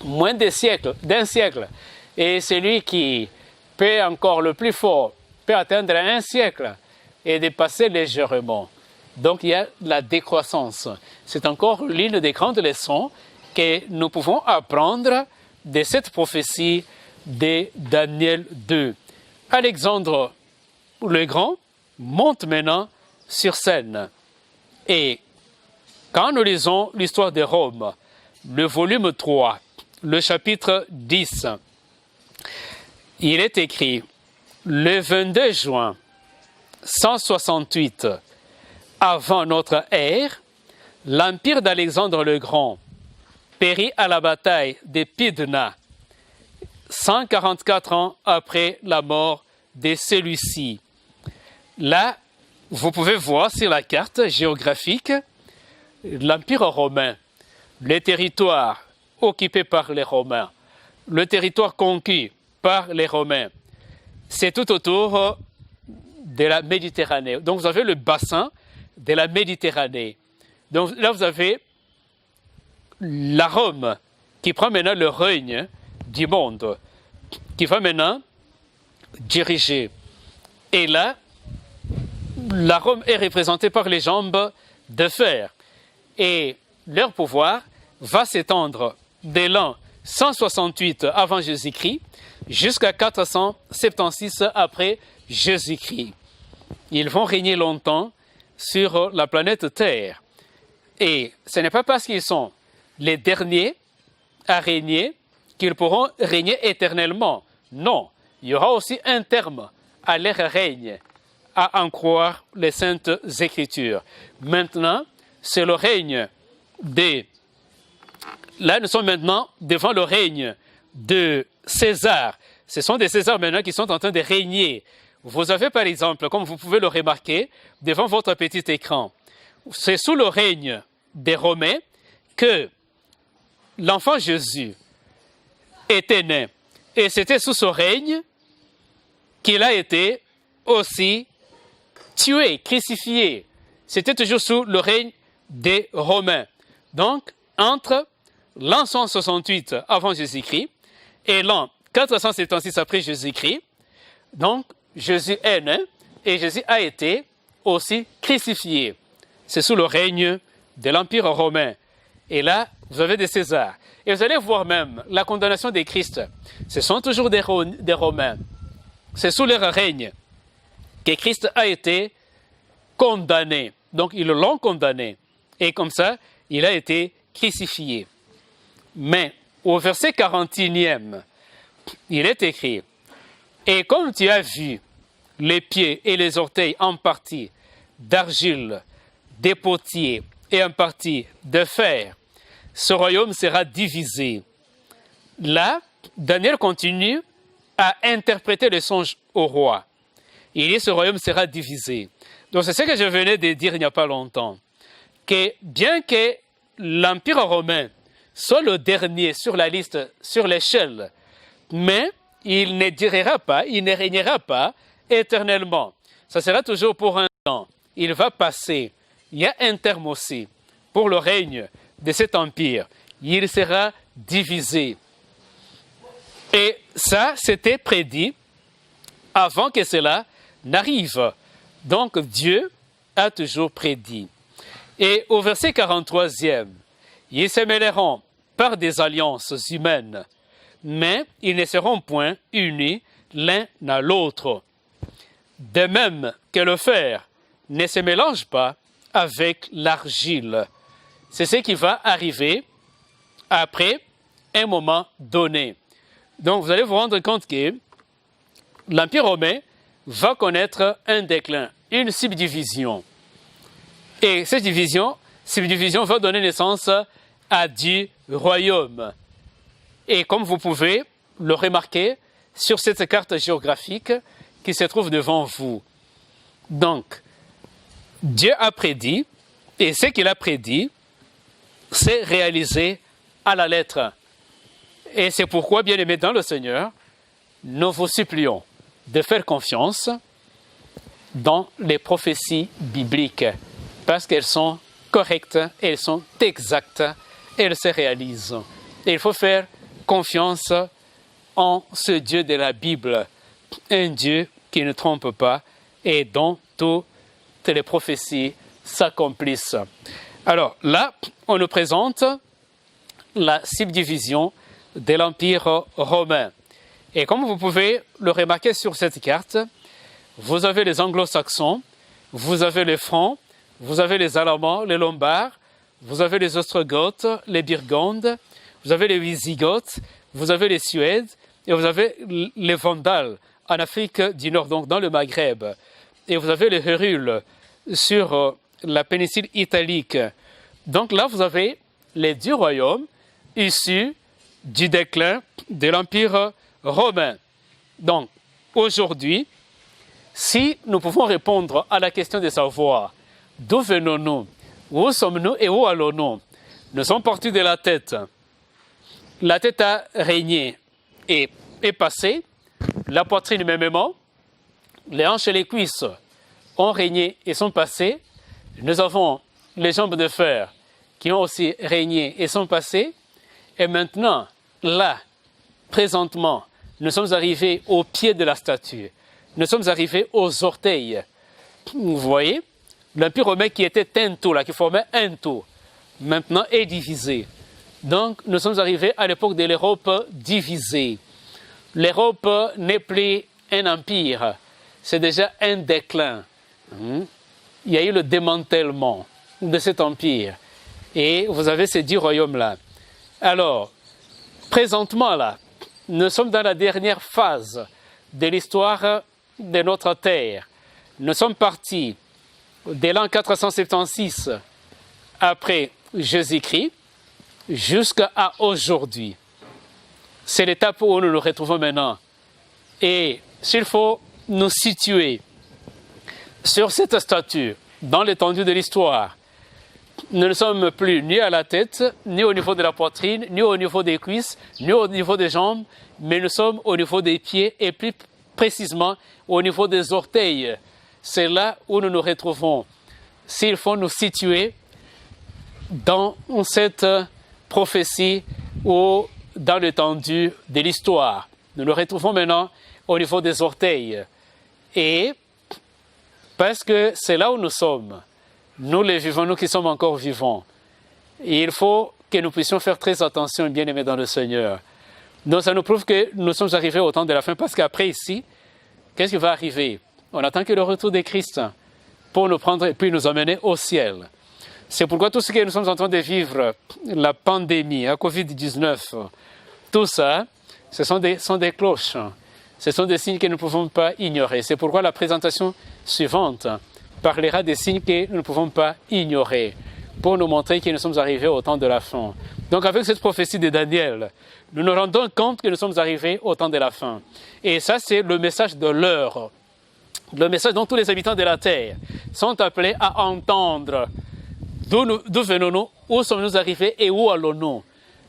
Moins d'un siècle. Et celui qui peut encore le plus fort, peut atteindre un siècle et dépasser légèrement. Donc il y a la décroissance. C'est encore l'une des grandes leçons que nous pouvons apprendre de cette prophétie de Daniel 2. Alexandre le Grand monte maintenant sur scène. Et quand nous lisons l'histoire de Rome, le volume 3, le chapitre 10, il est écrit « Le 22 juin 168 avant notre ère, l'empire d'Alexandre le Grand périt à la bataille de Pydna, 144 ans après la mort de celui-ci. » Là, vous pouvez voir sur la carte géographique l'Empire romain, les territoires occupés par les Romains, le territoire conquis par les Romains. C'est tout autour de la Méditerranée. Donc vous avez le bassin de la Méditerranée. Donc là vous avez la Rome qui prend maintenant le règne du monde, qui va maintenant diriger. Et là, la Rome est représentée par les jambes de fer. Et leur pouvoir va s'étendre de l'an 168 avant Jésus-Christ jusqu'à 476 après Jésus-Christ. Ils vont régner longtemps sur la planète Terre. Et ce n'est pas parce qu'ils sont les derniers à régner qu'ils pourront régner éternellement. Non, il y aura aussi un terme à leur règne, à en croire les Saintes Écritures. Maintenant, c'est le règne de là, nous sommes maintenant devant le règne de César. Ce sont des Césars maintenant qui sont en train de régner. Vous avez par exemple, comme vous pouvez le remarquer, devant votre petit écran, c'est sous le règne des Romains que l'enfant Jésus était né. Et c'était sous ce règne qu'il a été aussi tué, crucifié. C'était toujours sous le règne des Romains. Donc, entre l'an 168 avant Jésus-Christ et l'an 476 après Jésus-Christ, donc Jésus est né et Jésus a été aussi crucifié. C'est sous le règne de l'Empire romain. Et là, vous avez des Césars. Et vous allez voir même la condamnation des Christ. Ce sont toujours des Romains. C'est sous leur règne que Christ a été condamné. Donc, ils l'ont condamné. Et comme ça, il a été crucifié. Mais au verset 41e, il est écrit « Et comme tu as vu les pieds et les orteils en partie d'argile, des potiers et en partie de fer, ce royaume sera divisé. » Là, Daniel continue à interpréter le songe au roi. Il dit « Ce royaume sera divisé. » Donc c'est ce que je venais de dire il n'y a pas longtemps, que bien que l'Empire romain soit le dernier sur la liste, sur l'échelle, mais il ne durera pas, il ne régnera pas éternellement. Ça sera toujours pour un temps. Il va passer. Il y a un terme aussi pour le règne de cet empire. Il sera divisé. Et ça, c'était prédit avant que cela n'arrive. Donc Dieu a toujours prédit. Et au verset 43e, ils se mêleront par des alliances humaines, mais ils ne seront point unis l'un à l'autre. De même que le fer ne se mélange pas avec l'argile. C'est ce qui va arriver après un moment donné. Donc vous allez vous rendre compte que l'Empire romain va connaître un déclin, une subdivision. Et cette subdivision va donner naissance à du royaume. Et comme vous pouvez le remarquer sur cette carte géographique qui se trouve devant vous. Donc, Dieu a prédit, et ce qu'il a prédit, c'est réalisé à la lettre. Et c'est pourquoi, bien aimés dans le Seigneur, nous vous supplions de faire confiance dans les prophéties bibliques, parce qu'elles sont correctes, elles sont exactes, elles se réalisent. Et il faut faire confiance en ce Dieu de la Bible, un Dieu qui ne trompe pas et dont toutes les prophéties s'accomplissent. Alors là, on nous présente la subdivision de l'Empire romain. Et comme vous pouvez le remarquer sur cette carte, vous avez les anglo-saxons, vous avez les francs, vous avez les allemands, les lombards, vous avez les ostrogoths, les burgondes, vous avez les wisigoths, vous avez les suèdes et vous avez les vandales en Afrique du Nord, donc dans le Maghreb. Et vous avez les hérules sur la péninsule italique. Donc là, vous avez les 10 royaumes issus du déclin de l'Empire romain. Donc, aujourd'hui, si nous pouvons répondre à la question de savoir d'où venons-nous, où sommes-nous et où allons-nous, nous sommes partis de la tête. La tête a régné et est passée, la poitrine mêmement, les hanches et les cuisses ont régné et sont passées. Nous avons les jambes de fer qui ont aussi régné et sont passées. Et maintenant, là, présentement, nous sommes arrivés au pied de la statue. Nous sommes arrivés aux orteils. Vous voyez, l'Empire romain qui était un tout, là, qui formait un tout, maintenant est divisé. Donc, nous sommes arrivés à l'époque de l'Europe divisée. L'Europe n'est plus un empire, c'est déjà un déclin. Il y a eu le démantèlement de cet empire. Et vous avez ces 10 royaumes-là. Alors, présentement, là, nous sommes dans la dernière phase de l'histoire de notre terre. Nous sommes partis de l'an 476 après Jésus-Christ jusqu'à aujourd'hui. C'est l'étape où nous nous retrouvons maintenant. Et s'il faut nous situer sur cette statue, dans l'étendue de l'histoire, nous ne sommes plus ni à la tête, ni au niveau de la poitrine, ni au niveau des cuisses, ni au niveau des jambes, mais nous sommes au niveau des pieds et plus précisément au niveau des orteils. C'est là où nous nous retrouvons. S'il faut nous situer dans cette prophétie ou dans l'étendue de l'histoire, nous nous retrouvons maintenant au niveau des orteils. Et parce que c'est là où nous sommes, nous les vivants, nous qui sommes encore vivants, et il faut que nous puissions faire très attention, bien-aimés dans le Seigneur. Donc ça nous prouve que nous sommes arrivés au temps de la fin, parce qu'après ici, qu'est-ce qui va arriver? On attend que le retour de Christ pour nous prendre et puis nous emmener au ciel. C'est pourquoi tout ce que nous sommes en train de vivre, la pandémie, la COVID-19, tout ça, ce sont des cloches. Ce sont des signes que nous ne pouvons pas ignorer. C'est pourquoi la présentation suivante parlera des signes que nous ne pouvons pas ignorer pour nous montrer que nous sommes arrivés au temps de la fin. Donc avec cette prophétie de Daniel, nous nous rendons compte que nous sommes arrivés au temps de la fin. Et ça, c'est le message de l'heure. Le message dont tous les habitants de la terre sont appelés à entendre. D'où venons-nous, où sommes-nous arrivés et où allons-nous?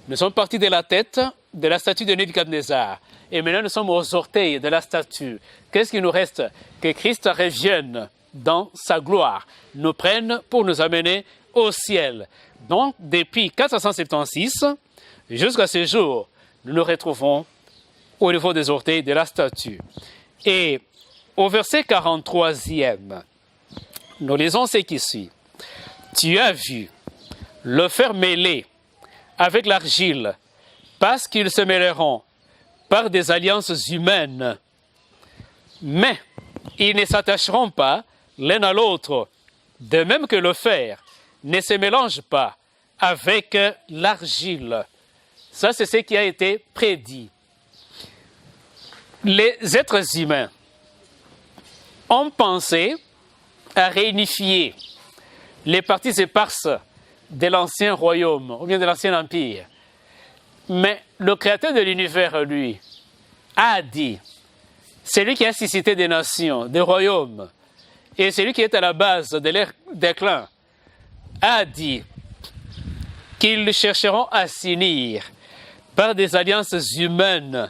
Nous sommes partis de la tête de la statue de Nebuchadnezzar. Et maintenant, nous sommes aux orteils de la statue. Qu'est-ce qu'il nous reste? Que Christ revienne dans sa gloire, nous prenne pour nous amener au ciel. Donc, depuis 476 jusqu'à ce jour, nous nous retrouvons au niveau des orteils de la statue. Et au verset 43e, nous lisons ce qui suit. Tu as vu le fer mêlé avec l'argile, parce qu'ils se mêleront par des alliances humaines. Mais ils ne s'attacheront pas l'un à l'autre, de même que le fer ne se mélange pas avec l'argile. Ça, c'est ce qui a été prédit. Les êtres humains ont pensé à réunifier les parties éparses de l'ancien royaume, ou bien de l'ancien empire. Mais le créateur de l'univers, lui, a dit, c'est lui qui a suscité des nations, des royaumes, et c'est lui qui est à la base de leur déclin, a dit qu'ils chercheront à s'unir par des alliances humaines.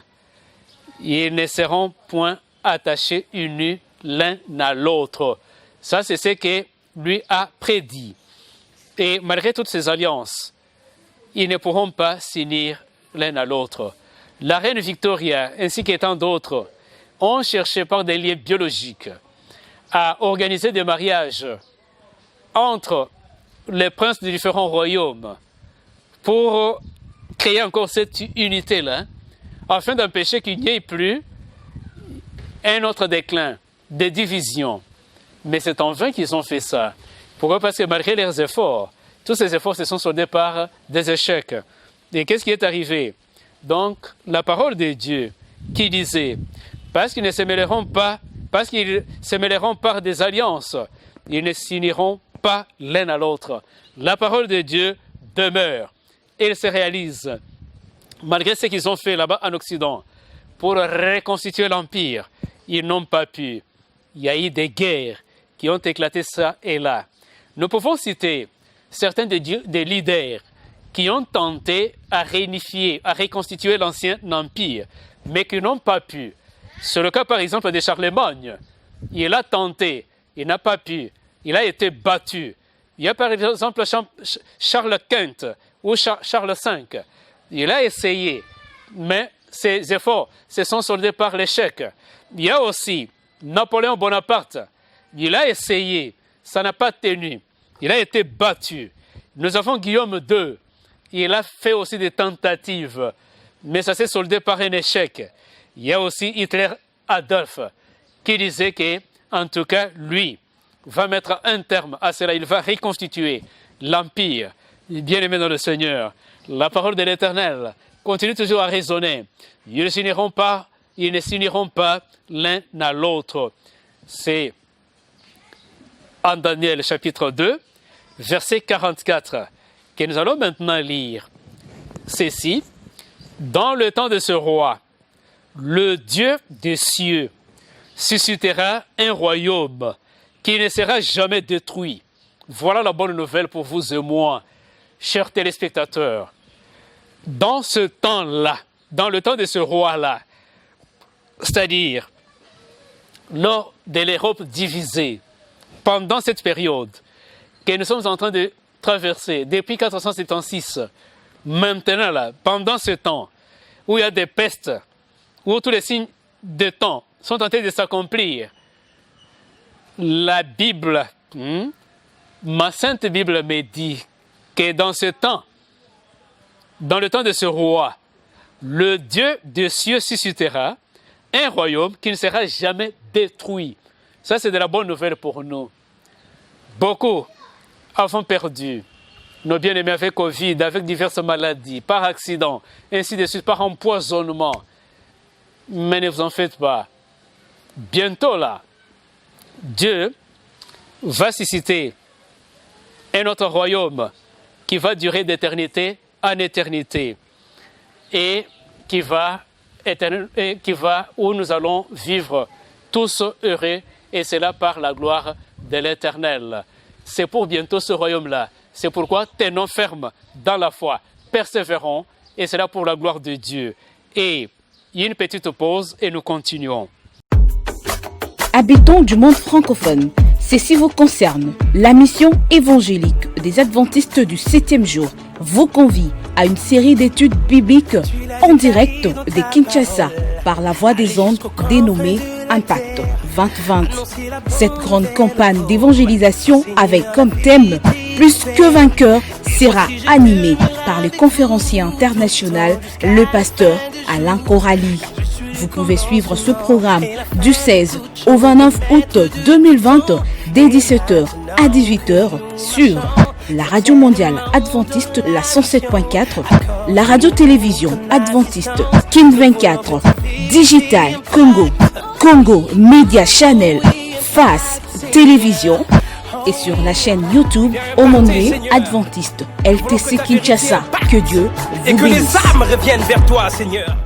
Ils ne seront point attachés, unis l'un à l'autre. Ça, c'est ce que lui a prédit. Et malgré toutes ces alliances, ils ne pourront pas s'unir l'un à l'autre. La reine Victoria, ainsi que tant d'autres, ont cherché par des liens biologiques à organiser des mariages entre les princes des différents royaumes pour créer encore cette unité-là, afin d'empêcher qu'il n'y ait plus un autre déclin, des divisions. Mais c'est en vain qu'ils ont fait ça. Pourquoi? Parce que malgré leurs efforts, tous ces efforts se sont soldés par des échecs. Et qu'est-ce qui est arrivé? Donc, la parole de Dieu qui disait, parce qu'ils ne se mêleront pas, parce qu'ils se mêleront par des alliances, ils ne s'uniront pas l'un à l'autre. La parole de Dieu demeure et elle se réalise. Malgré ce qu'ils ont fait là-bas en Occident, pour reconstituer l'Empire, ils n'ont pas pu. Il y a eu des guerres qui ont éclaté ça et là. Nous pouvons citer certains des leaders qui ont tenté à réunifier, à reconstituer l'ancien empire, mais qui n'ont pas pu. C'est le cas par exemple de Charlemagne. Il a tenté, il n'a pas pu, il a été battu. Il y a par exemple Charles Quint ou Charles V. Il a essayé, mais ses efforts se sont soldés par l'échec. Il y a aussi Napoléon Bonaparte. Il a essayé, ça n'a pas tenu. Il a été battu. Nous avons Guillaume II. Il a fait aussi des tentatives, mais ça s'est soldé par un échec. Il y a aussi Hitler Adolphe, qui disait que, en tout cas, lui, va mettre un terme à cela. Il va reconstituer l'Empire. Bien-aimé dans le Seigneur, la parole de l'Éternel continue toujours à résonner. Ils ne s'uniront pas l'un à l'autre. C'est en Daniel chapitre 2, verset 44, que nous allons maintenant lire. ceci, dans le temps de ce roi, le Dieu des cieux suscitera un royaume qui ne sera jamais détruit. Voilà la bonne nouvelle pour vous et moi, chers téléspectateurs. Dans ce temps-là, dans le temps de ce roi-là, c'est-à-dire lors de l'Europe divisée, pendant cette période que nous sommes en train de traverser depuis 476, maintenant là, pendant ce temps où il y a des pestes, où tous les signes de temps sont en train de s'accomplir, la Bible, ma sainte Bible me dit que dans ce temps, dans le temps de ce roi, le Dieu des cieux suscitera un royaume qui ne sera jamais détruit. Ça, c'est de la bonne nouvelle pour nous. Beaucoup avons perdu nos bien-aimés avec Covid, avec diverses maladies, par accident, ainsi de suite, par empoisonnement. Mais ne vous en faites pas. Bientôt là, Dieu va susciter un autre royaume qui va durer d'éternité en éternité et qui va où nous allons vivre tous heureux, et cela par la gloire de l'Éternel. C'est pour bientôt ce royaume-là. C'est pourquoi tenons ferme dans la foi, persévérons, et cela pour la gloire de Dieu. Et il y a une petite pause et nous continuons. Habitants du monde francophone, ceci vous concerne. La mission évangélique des adventistes du 7e jour vous convie à une série d'études bibliques en direct de Kinshasa par la voix des ondes dénommée Impact 2020. Cette grande campagne d'évangélisation avec comme thème Plus que vainqueur sera animée par le conférencier international, le pasteur Alain Corali. Vous pouvez suivre ce programme du 16 au 29 août 2020 dès 17h à 18h sur la radio mondiale adventiste, la 107.4, la radio-télévision adventiste King 24, Digital Congo, Congo Media Channel, FAS Télévision et sur la chaîne YouTube Aumônerie Adventiste LTC Kinshasa. Que Dieu vous bénisse. Et que les âmes reviennent vers toi, Seigneur.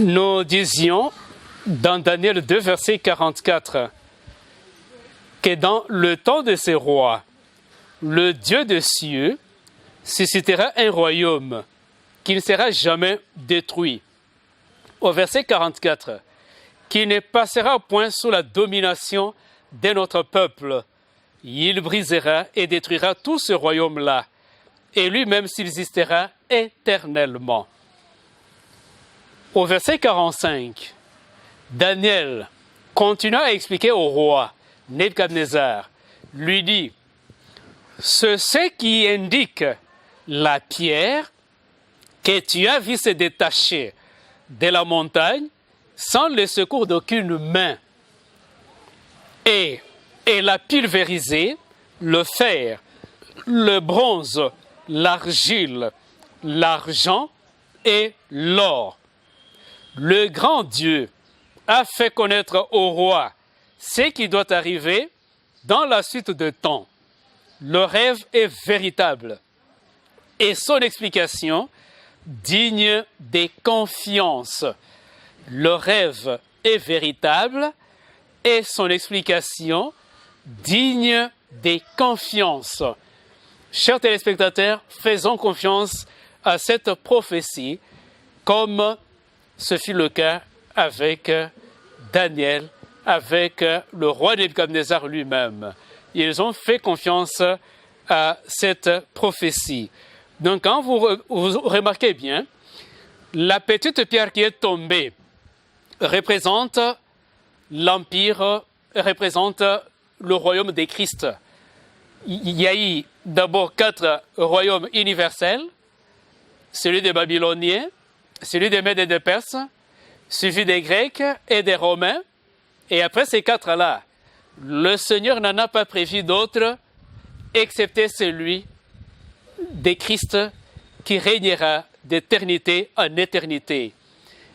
Nous disions dans Daniel 2, verset 44, que dans le temps de ces rois, le Dieu des cieux suscitera un royaume qui ne sera jamais détruit. Au verset 44, qui ne passera point sous la domination de notre peuple. Il brisera et détruira tout ce royaume-là, et lui-même subsistera éternellement. Au verset 45, Daniel continua à expliquer au roi Nebuchadnezzar, lui dit, ce qui indique la pierre que tu as vu se détacher de la montagne sans le secours d'aucune main, et l'a pulvérisé, le fer, le bronze, l'argile, l'argent et l'or. Le grand Dieu a fait connaître au roi ce qui doit arriver dans la suite de temps. Le rêve est véritable et son explication digne de confiance. Le rêve est véritable et son explication digne des confiances. Chers téléspectateurs, faisons confiance à cette prophétie comme ce fut le cas avec Daniel, avec le roi Nebuchadnezzar lui-même. Ils ont fait confiance à cette prophétie. Donc quand vous remarquez bien, la petite pierre qui est tombée représente l'empire, représente le royaume des Christ. Il y a eu d'abord 4 royaumes universels, celui des Babyloniens, celui des Mèdes et des Perses, suivi des Grecs et des Romains. Et après ces 4-là, le Seigneur n'en a pas prévu d'autres, excepté celui des Christ qui régnera d'éternité en éternité.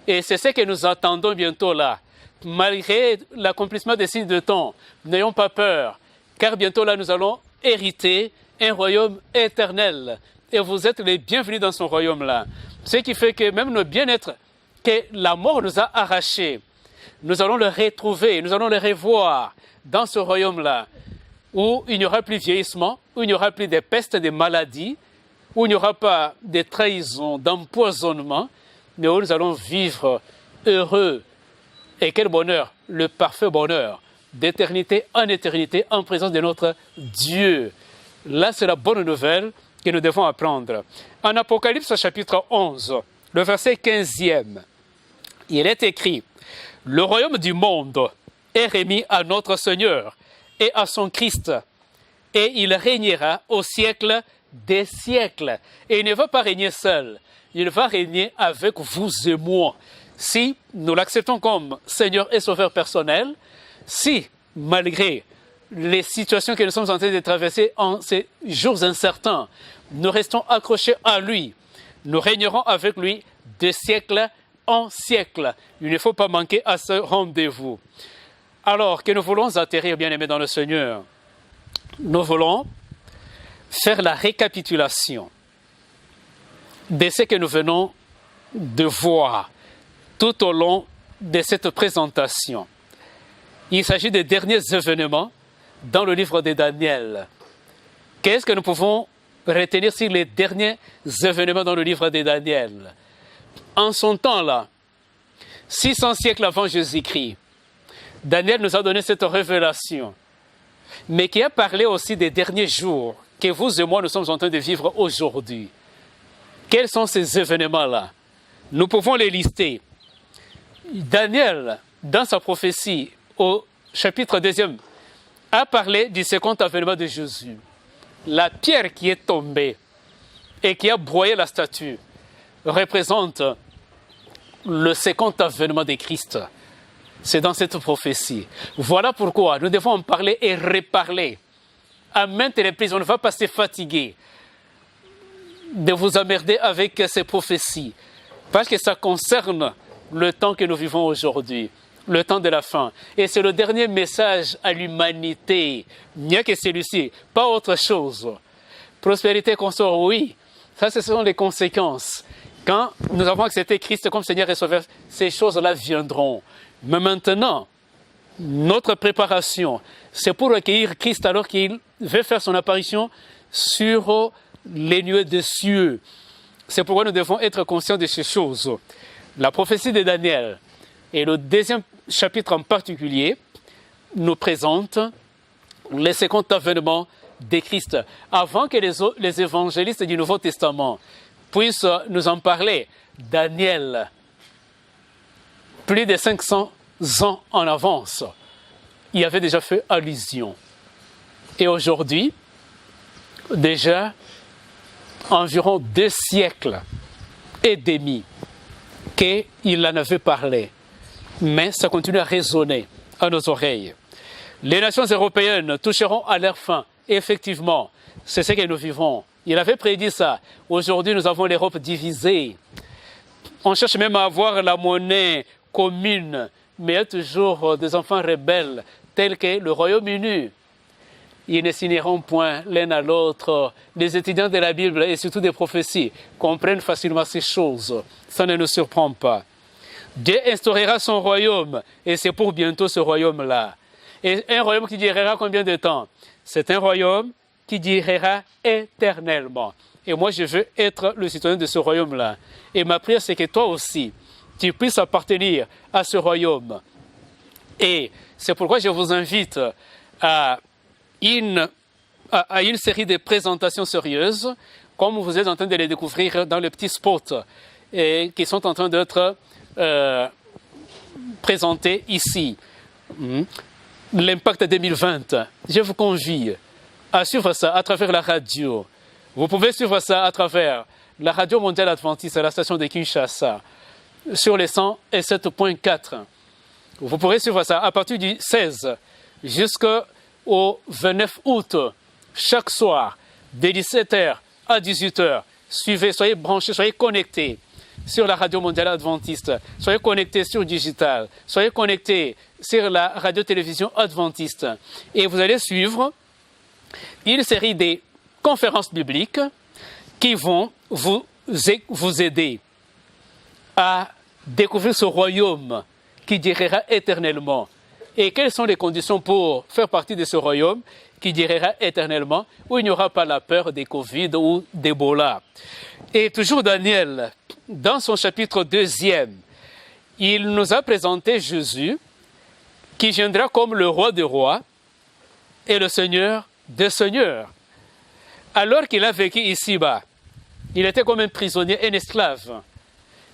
Et c'est ce que nous attendons bientôt là. Malgré l'accomplissement des signes de temps, n'ayons pas peur, car bientôt là nous allons hériter un royaume éternel. Et vous êtes les bienvenus dans ce royaume-là. Ce qui fait que même le bien-être que la mort nous a arraché, nous allons le retrouver, nous allons le revoir dans ce royaume-là, où il n'y aura plus vieillissement, où il n'y aura plus de pestes, de maladies, où il n'y aura pas de trahison, d'empoisonnement, mais où nous allons vivre heureux. Et quel bonheur, le parfait bonheur, d'éternité en éternité, en présence de notre Dieu. Là, c'est la bonne nouvelle que nous devons apprendre. En Apocalypse chapitre 11, le verset 15e, il est écrit « Le royaume du monde est remis à notre Seigneur et à son Christ, et il régnera au siècle des siècles. » Et il ne va pas régner seul, il va régner avec vous et moi. Si nous l'acceptons comme Seigneur et Sauveur personnel, si, malgré les situations que nous sommes en train de traverser en ces jours incertains, nous restons accrochés à lui, nous régnerons avec lui de siècle en siècle. Il ne faut pas manquer à ce rendez-vous. Alors que nous voulons atterrir, bien-aimés dans le Seigneur, nous voulons faire la récapitulation de ce que nous venons de voir tout au long de cette présentation. Il s'agit des derniers événements dans le livre de Daniel. Qu'est-ce que nous pouvons retenir sur les derniers événements dans le livre de Daniel? En son temps-là, 600 siècles avant Jésus-Christ, Daniel nous a donné cette révélation, mais qui a parlé aussi des derniers jours que vous et moi nous sommes en train de vivre aujourd'hui. Quels sont ces événements-là? Nous pouvons les lister. Daniel, dans sa prophétie, au chapitre 2, a parlé du second avènement de Jésus. La pierre qui est tombée et qui a broyé la statue représente le second avènement de Christ. C'est dans cette prophétie. Voilà pourquoi nous devons en parler et reparler. À maintes reprises, on ne va pas se fatiguer de vous emmerder avec ces prophéties, parce que ça concerne le temps que nous vivons aujourd'hui, le temps de la fin. Et c'est le dernier message à l'humanité, mieux que celui-ci, pas autre chose. Prospérité, consort, oui, ça ce sont les conséquences. Quand nous avons accepté Christ comme Seigneur et Sauveur, ces choses-là viendront. Mais maintenant, notre préparation, c'est pour accueillir Christ alors qu'il veut faire son apparition sur les nuées des cieux. C'est pourquoi nous devons être conscients de ces choses. La prophétie de Daniel et le deuxième chapitre en particulier nous présente le second avènement de Christ. Avant que les évangélistes du Nouveau Testament puissent nous en parler, Daniel, plus de 500 ans en avance, il avait déjà fait allusion. Et aujourd'hui, déjà environ 2 siècles et demi qu'il en avait parlé. Mais ça continue à résonner à nos oreilles. Les nations européennes toucheront à leur fin. Effectivement, c'est ce que nous vivons. Il avait prédit ça. Aujourd'hui, nous avons l'Europe divisée. On cherche même à avoir la monnaie commune, mais il y a toujours des enfants rebelles, tels que le Royaume-Uni. Ils ne signeront point l'un à l'autre. Les étudiants de la Bible et surtout des prophéties comprennent facilement ces choses. Ça ne nous surprend pas. Dieu instaurera son royaume et c'est pour bientôt ce royaume-là. Et un royaume qui durera combien de temps? C'est un royaume qui durera éternellement. Et moi, je veux être le citoyen de ce royaume-là. Et ma prière, c'est que toi aussi, tu puisses appartenir à ce royaume. Et c'est pourquoi je vous invite à une série de présentations sérieuses, comme vous êtes en train de les découvrir dans les petits spots et qui sont en train d'être présentés ici. L'Impact 2020, je vous convie à suivre ça à travers la radio. Vous pouvez suivre ça à travers la radio mondiale adventiste à la station de Kinshasa sur les 107.4. Vous pourrez suivre ça à partir du 16 jusqu'au 29 août, chaque soir, de 17h à 18h. Suivez, soyez branchés, soyez connectés sur la radio mondiale adventiste, soyez connectés sur digital, soyez connectés sur la radio-télévision adventiste. Et vous allez suivre une série de conférences bibliques qui vont vous aider à découvrir ce royaume qui durera éternellement. Et quelles sont les conditions pour faire partie de ce royaume qui durera éternellement, où il n'y aura pas la peur des Covid ou d'Ebola. Et toujours Daniel, dans son chapitre 2e, il nous a présenté Jésus qui viendra comme le roi des rois et le Seigneur des seigneurs. Alors qu'il a vécu ici-bas, il était comme un prisonnier, un esclave.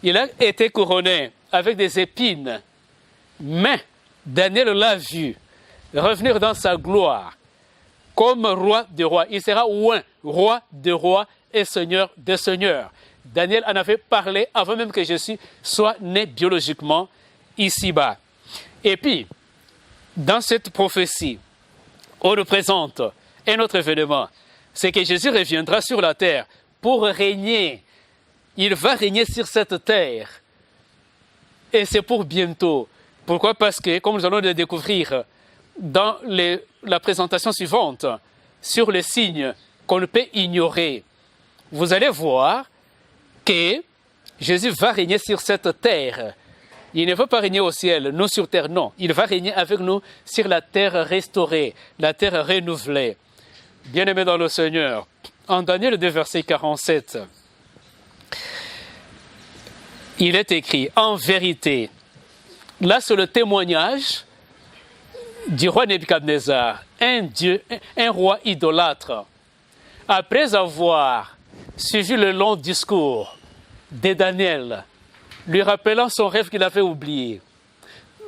Il a été couronné avec des épines. Mais Daniel l'a vu revenir dans sa gloire comme roi des rois. Il sera roi des rois et seigneur des seigneurs. Daniel en avait parlé avant même que Jésus soit né biologiquement ici-bas. Et puis, dans cette prophétie, on nous présente un autre événement. C'est que Jésus reviendra sur la terre pour régner. Il va régner sur cette terre. Et c'est pour bientôt. Pourquoi? Parce que, comme nous allons le découvrir dans la présentation suivante, sur les signes qu'on ne peut ignorer, vous allez voir que Jésus va régner sur cette terre. Il ne va pas régner au ciel, nous sur terre, non. Il va régner avec nous sur la terre restaurée, la terre renouvelée. Bien-aimés dans le Seigneur, en Daniel 2, verset 47, il est écrit, en vérité, là c'est le témoignage du roi Nebuchadnezzar, un roi idolâtre. Après avoir suivi le long discours de Daniel, lui rappelant son rêve qu'il avait oublié,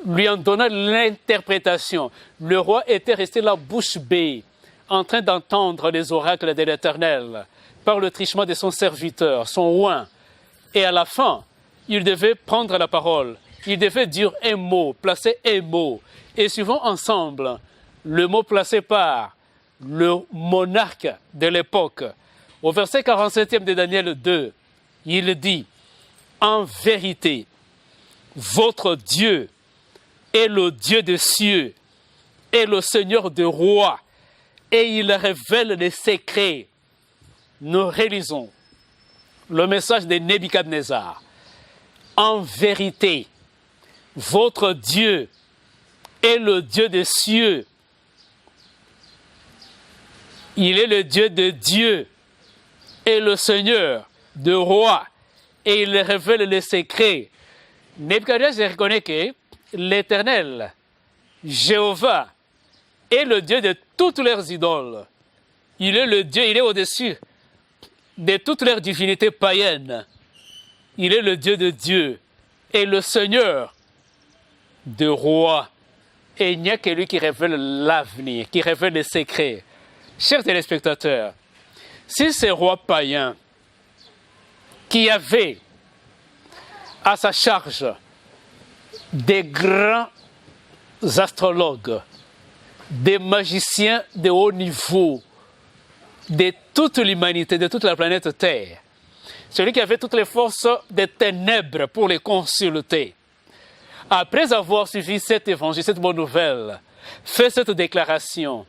lui en donnant l'interprétation, le roi était resté la bouche bée, en train d'entendre les oracles de l'Éternel par le trichement de son serviteur, son oint. Et à la fin, il devait prendre la parole. Il devait dire un mot, placer un mot. Et suivons ensemble le mot placé par le monarque de l'époque. Au verset 47e de Daniel 2, il dit, « En vérité, votre Dieu est le Dieu des cieux et le Seigneur des rois, et il révèle les secrets. » Nous réalisons le message de Nebuchadnezzar. En vérité, votre Dieu est le Dieu des cieux. Il est le Dieu de Dieu et le Seigneur de rois, et il révèle les secrets. Nebuchadnezzar reconnaît que l'Éternel, Jéhovah, est le Dieu de toutes leurs idoles. Il est le Dieu, il est au-dessus de toutes leurs divinités païennes. Il est le Dieu de Dieu et le Seigneur de rois. Et il n'y a que lui qui révèle l'avenir, qui révèle les secrets. Chers téléspectateurs, si ces rois païens qui avaient à sa charge des grands astrologues, des magiciens de haut niveau, de toute l'humanité, de toute la planète Terre, celui qui avait toutes les forces des ténèbres pour les consulter, après avoir suivi cet évangile, cette bonne nouvelle, fait cette déclaration,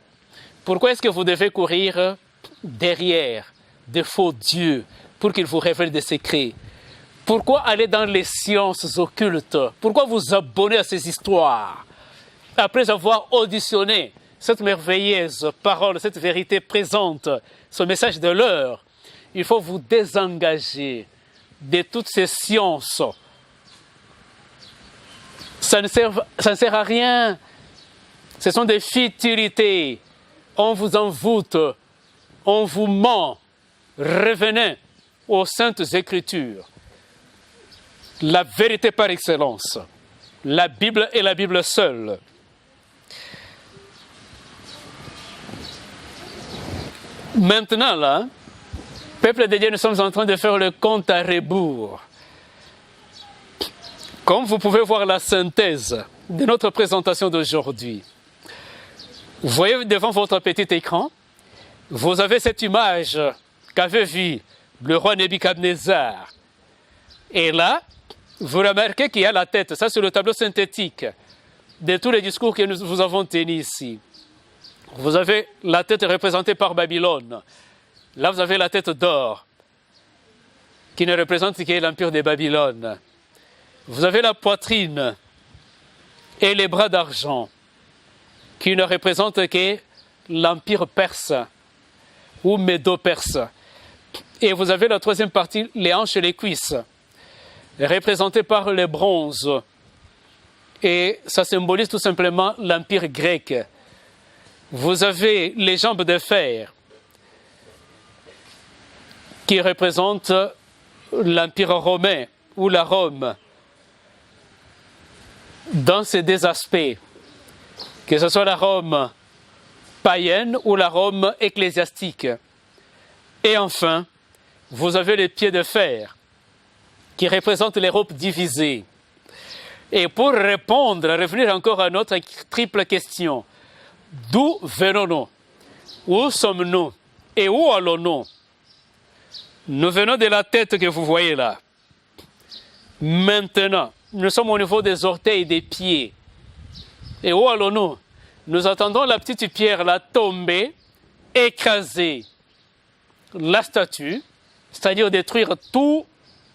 pourquoi est-ce que vous devez courir derrière des faux dieux pour qu'ils vous révèlent des secrets? Pourquoi aller dans les sciences occultes? Pourquoi vous abonner à ces histoires? après avoir auditionné cette merveilleuse parole, cette vérité présente, ce message de l'heure, il faut vous désengager de toutes ces sciences. Ça ne sert à rien. Ce sont des futilités. On vous envoûte, on vous ment. Revenez aux Saintes Écritures. La vérité par excellence. La Bible et la Bible seule. Maintenant, là, peuple de Dieu, nous sommes en train de faire le compte à rebours. Comme vous pouvez voir la synthèse de notre présentation d'aujourd'hui. Vous voyez devant votre petit écran, vous avez cette image qu'avait vue le roi Nebuchadnezzar. Et là, vous remarquez qu'il y a la tête. Ça, c'est le tableau synthétique de tous les discours que nous vous avons tenus ici. Vous avez la tête représentée par Babylone. Là, vous avez la tête d'or, qui ne représente que l'empire de Babylone. Vous avez la poitrine et les bras d'argent, qui ne représentent que l'empire perse ou médo-perse. Et vous avez la troisième partie, les hanches et les cuisses, représentées par le bronze. Et ça symbolise tout simplement l'empire grec. Vous avez les jambes de fer, qui représentent l'empire romain ou la Rome. Dans ces deux aspects, que ce soit la Rome païenne ou la Rome ecclésiastique. Et enfin, vous avez les pieds de fer, qui représentent l'Europe divisée. Et pour répondre, revenir encore à notre triple question, d'où venons-nous? Où sommes-nous? Et où allons-nous? Nous venons de la tête que vous voyez là. Maintenant, nous sommes au niveau des orteils et des pieds. Et où allons-nous? Nous attendons la petite pierre là tomber, écraser la statue, c'est-à-dire détruire tout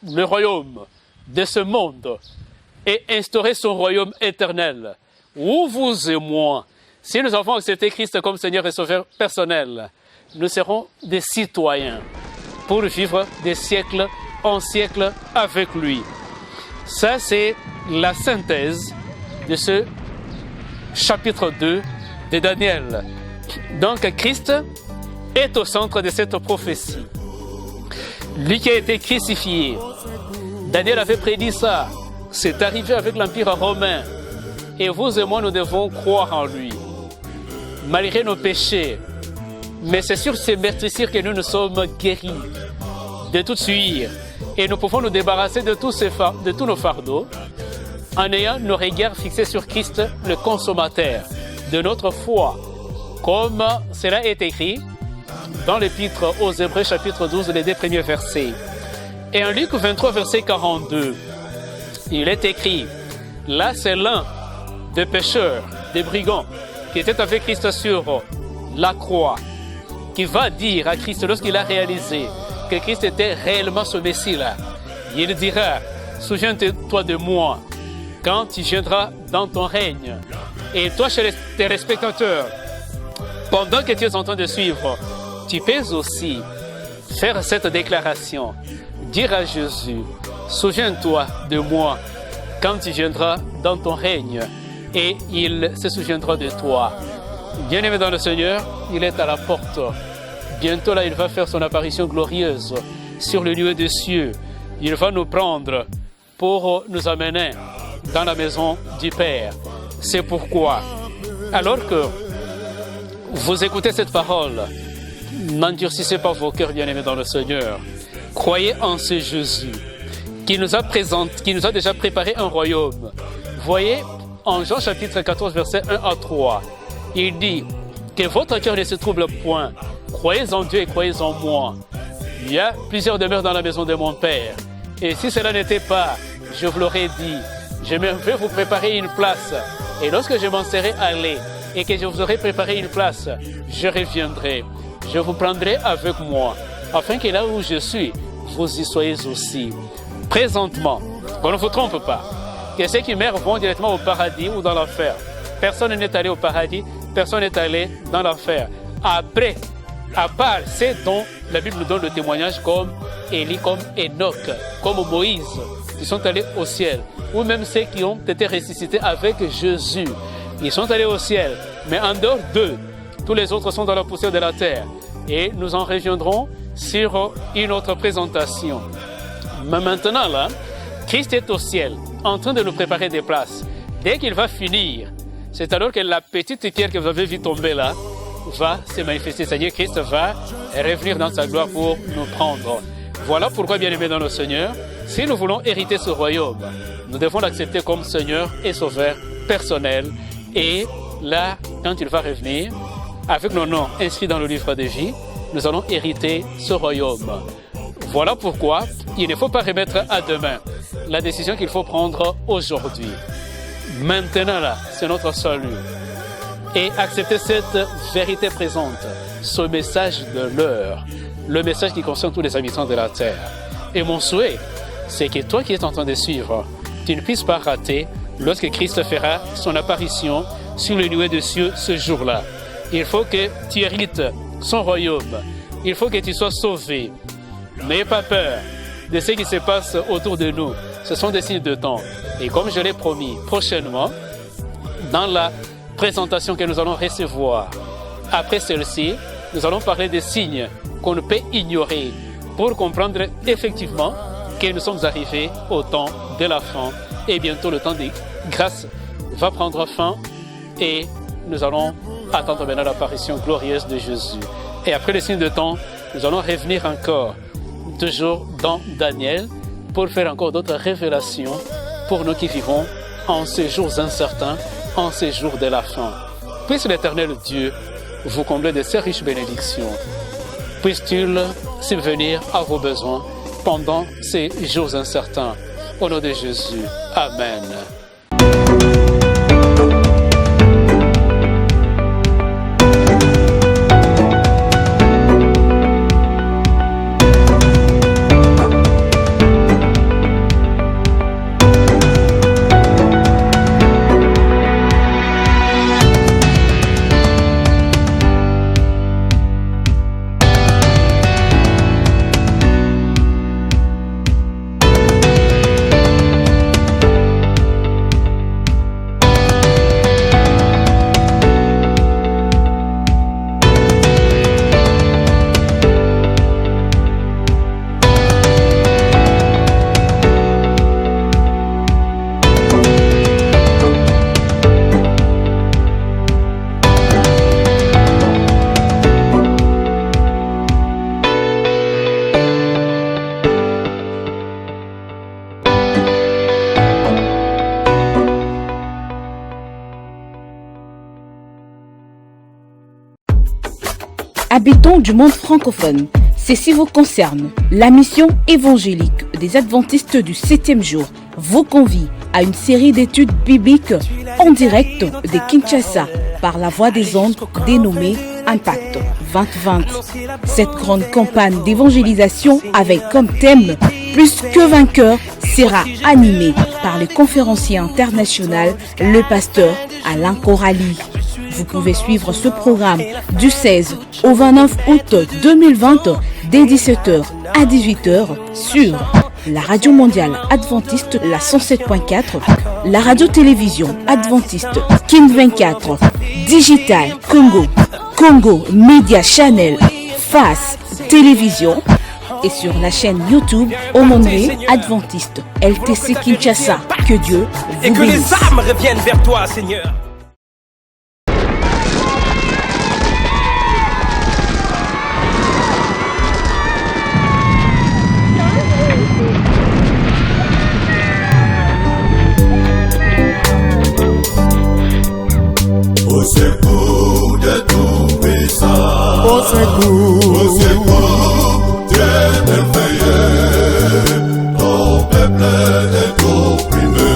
le royaume de ce monde et instaurer son royaume éternel. Où vous et moi, si nous avons accepté Christ comme Seigneur et Sauveur personnel, nous serons des citoyens pour vivre des siècles en siècles avec lui. Ça, c'est la synthèse de ce chapitre 2 de Daniel. Donc, Christ est au centre de cette prophétie. Lui qui a été crucifié. Daniel avait prédit ça. C'est arrivé avec l'Empire romain. Et vous et moi, nous devons croire en lui. Malgré nos péchés. Mais c'est sur ces meurtrissures que nous sommes guéris de toute suie. Et nous pouvons nous débarrasser de tous nos fardeaux en ayant nos regards fixés sur Christ, le consommateur de notre foi. Comme cela est écrit dans l'Épître aux Hébreux, chapitre 12, les 2 premiers versets. Et en Luc 23, verset 42, il est écrit, là c'est l'un des pécheurs, des brigands, qui était avec Christ sur la croix, qui va dire à Christ, lorsqu'il a réalisé que Christ était réellement ce Messie-là, il dira, souviens-toi de moi, quand tu viendras dans ton règne. Et toi, chez tes spectateurs, pendant que tu es en train de suivre, tu peux aussi faire cette déclaration, dire à Jésus, souviens-toi de moi quand tu viendras dans ton règne, et il se souviendra de toi. Bien-aimé dans le Seigneur, il est à la porte. Bientôt là, il va faire son apparition glorieuse sur le lieu des cieux. Il va nous prendre pour nous amener dans la maison du Père. C'est pourquoi, alors que vous écoutez cette parole, n'endurcissez pas vos cœurs, bien-aimés dans le Seigneur. Croyez en ce Jésus qui nous a déjà préparé un royaume. Voyez, en Jean chapitre 14, versets 1 à 3, il dit que votre cœur ne se trouble point. Croyez en Dieu et croyez en moi. Il y a plusieurs demeures dans la maison de mon Père. Et si cela n'était pas, je vous l'aurais dit, je vais vous préparer une place. Et lorsque je m'en serai allé et que je vous aurai préparé une place, je reviendrai. Je vous prendrai avec moi, afin que là où je suis, vous y soyez aussi. Présentement, qu'on ne vous trompe pas, que ceux qui meurent vont directement au paradis ou dans l'enfer. Personne n'est allé au paradis, personne n'est allé dans l'enfer. Après, à part ceux dont la Bible nous donne le témoignage comme Élie, comme Enoch, comme Moïse, qui sont allés au ciel, ou même ceux qui ont été ressuscités avec Jésus, ils sont allés au ciel. Mais en dehors d'eux, tous les autres sont dans la poussière de la terre. Et nous en reviendrons sur une autre présentation. Mais maintenant, là, Christ est au ciel, en train de nous préparer des places. Dès qu'il va finir, c'est alors que la petite pierre que vous avez vue tomber là va se manifester. C'est-à-dire Christ va revenir dans sa gloire pour nous prendre. Voilà pourquoi, bien-aimés dans le Seigneur, si nous voulons hériter ce royaume, nous devons l'accepter comme Seigneur et Sauveur personnel. Et là, quand il va revenir, avec nos noms inscrits dans le livre de vie, nous allons hériter ce royaume. Voilà pourquoi il ne faut pas remettre à demain la décision qu'il faut prendre aujourd'hui. Maintenant, là, c'est notre salut. Et accepter cette vérité présente, ce message de l'heure, le message qui concerne tous les habitants de la terre. Et mon souhait, c'est que toi qui es en train de suivre, tu ne puisses pas rater lorsque Christ fera son apparition sur les nuées des cieux ce jour-là. Il faut que tu hérites son royaume. Il faut que tu sois sauvé. N'ayez pas peur de ce qui se passe autour de nous. Ce sont des signes de temps. Et comme je l'ai promis, prochainement, dans la présentation que nous allons recevoir, après celle-ci, nous allons parler des signes qu'on ne peut ignorer pour comprendre effectivement que nous sommes arrivés au temps de la fin et bientôt le temps de grâce va prendre fin et nous allons attendre maintenant l'apparition glorieuse de Jésus. Et après les signes de temps, nous allons revenir encore, toujours dans Daniel, pour faire encore d'autres révélations pour nous qui vivons en ces jours incertains, en ces jours de la fin. Puisse l'Éternel Dieu vous combler de ses riches bénédictions. Puisse-t-il subvenir à vos besoins pendant ces jours incertains. Au nom de Jésus. Amen. Habitants du monde francophone, ceci vous concerne. La mission évangélique des adventistes du 7e jour vous convie à une série d'études bibliques en direct de Kinshasa par la voix des ondes dénommée Impact 2020. Cette grande campagne d'évangélisation avec comme thème Plus que vainqueur sera animée par le conférencier international, le pasteur Alain Corali. Vous pouvez suivre ce programme du 16 au 29 août 2020 dès 17h à 18h sur la radio mondiale adventiste, la 107.4, la radio-télévision adventiste King 24, Digital Congo, Congo Media Channel, FAS Télévision et sur la chaîne YouTube Aumônerie Adventiste LTC Kinshasa. Que Dieu vous Et que bénisse. les âmes reviennent vers toi, Seigneur. Au secours de Tout-Puissant, au secours, Dieu merveilleux, ton peuple est opprimé.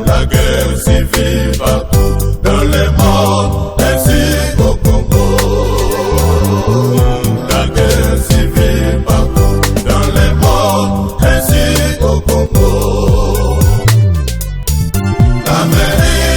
La guerre civile partout dans les mondes, ainsi au Congo. La guerre civile partout dans les mondes, ainsi au Congo. L'Amérique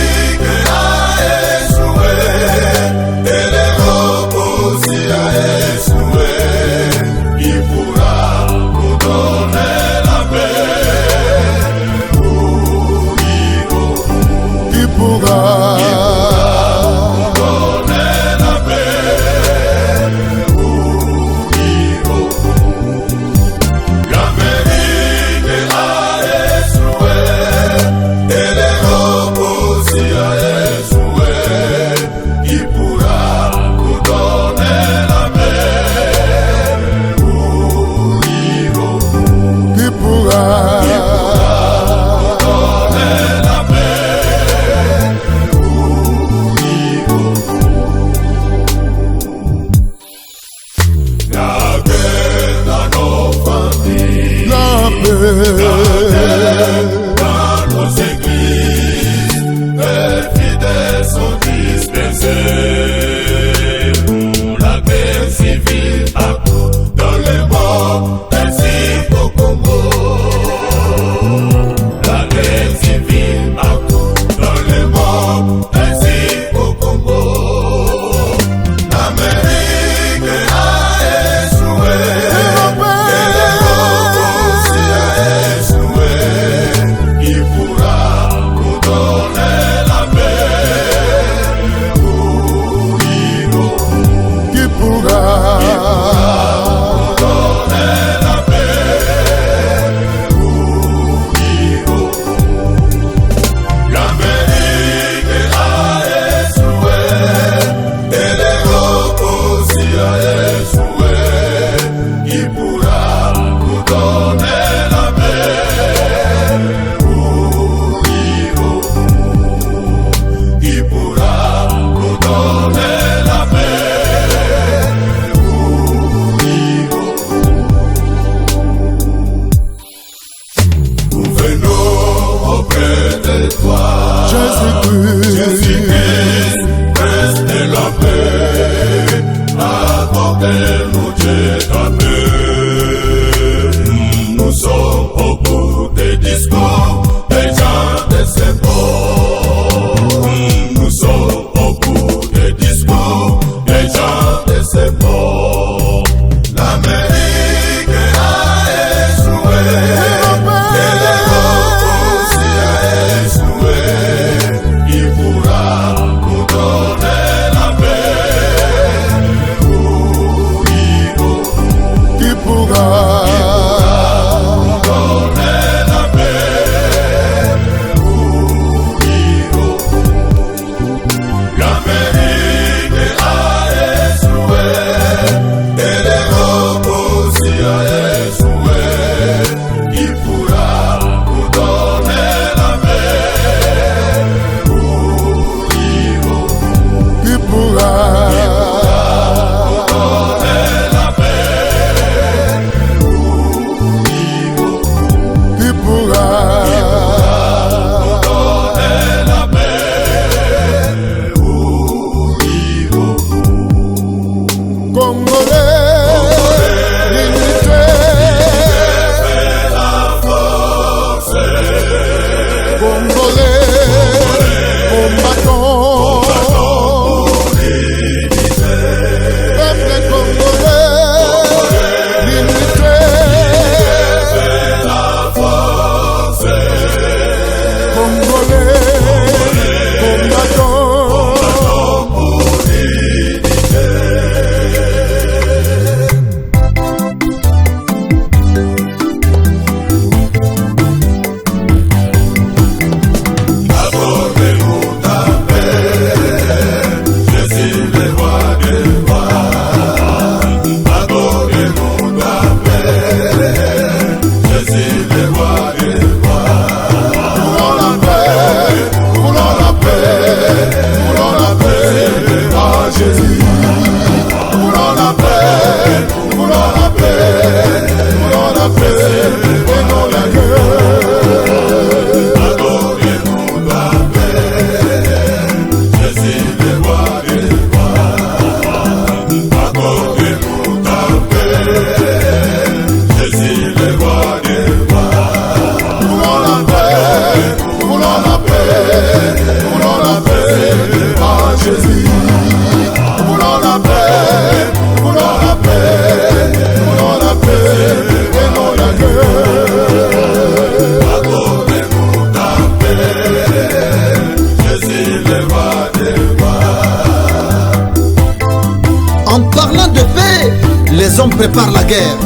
les hommes préparent la guerre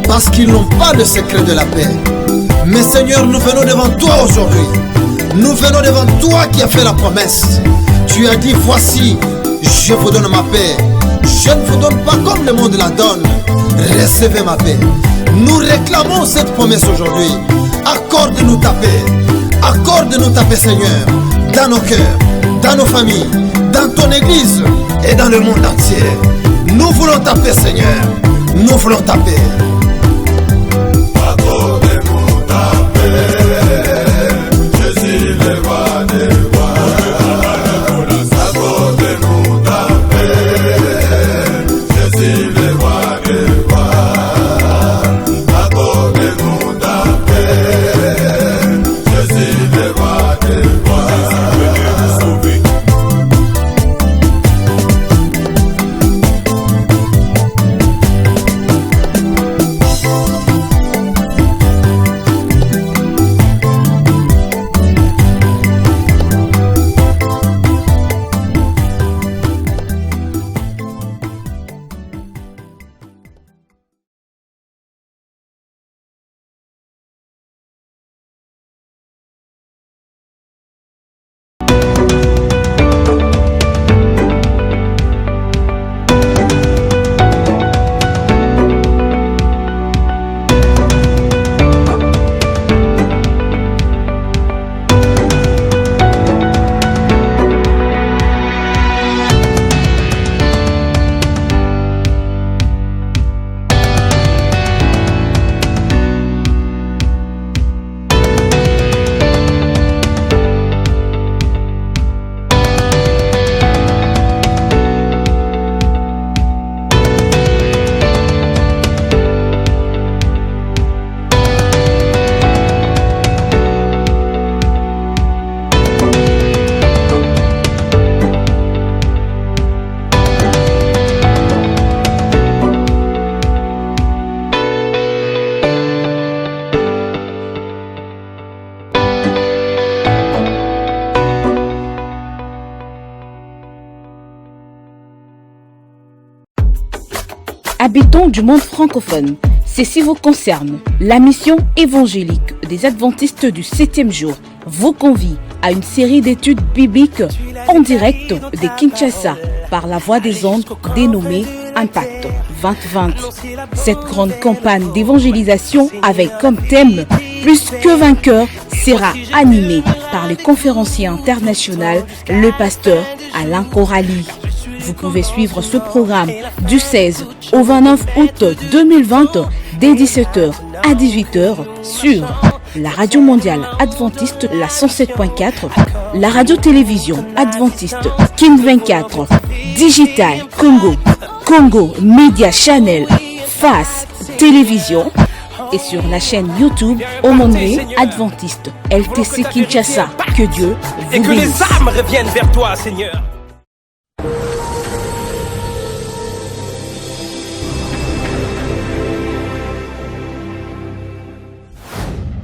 parce qu'ils n'ont pas le secret de la paix. Mais Seigneur, nous venons devant toi aujourd'hui. Nous venons devant toi qui as fait la promesse. Tu as dit, voici, je vous donne ma paix. Je ne vous donne pas comme le monde la donne. Recevez ma paix. Nous réclamons cette promesse aujourd'hui. Accorde-nous ta paix. Accorde-nous ta paix, Seigneur, dans nos cœurs, dans nos familles, dans ton église et dans le monde entier. Nous voulons ta paix, Seigneur. Nous voulons ta paix. Accordez-nous ta paix. Je suis le roi des rois. Accordez-nous ta paix. Je suis le roi des rois. Accordez-nous ta paix. Je suis le roi des rois. Habitants du monde francophone, ceci vous concerne. La mission évangélique des adventistes du 7e jour vous convie à une série d'études bibliques en direct de Kinshasa par la voix des ondes dénommée Impact 2020. Cette grande campagne d'évangélisation avec comme thème Plus que vainqueur sera animée par le conférencier international, le pasteur Alain Corali. Vous pouvez suivre ce programme du 16 au 29 août 2020 dès 17h à 18h sur la radio mondiale adventiste, la 107.4, la radio-télévision adventiste King 24, Digital Congo, Congo Media Channel, FAS Télévision et sur la chaîne YouTube Aumônerie Adventiste LTC Kinshasa. Que Dieu vous bénisse. Et que les âmes reviennent vers toi, Seigneur.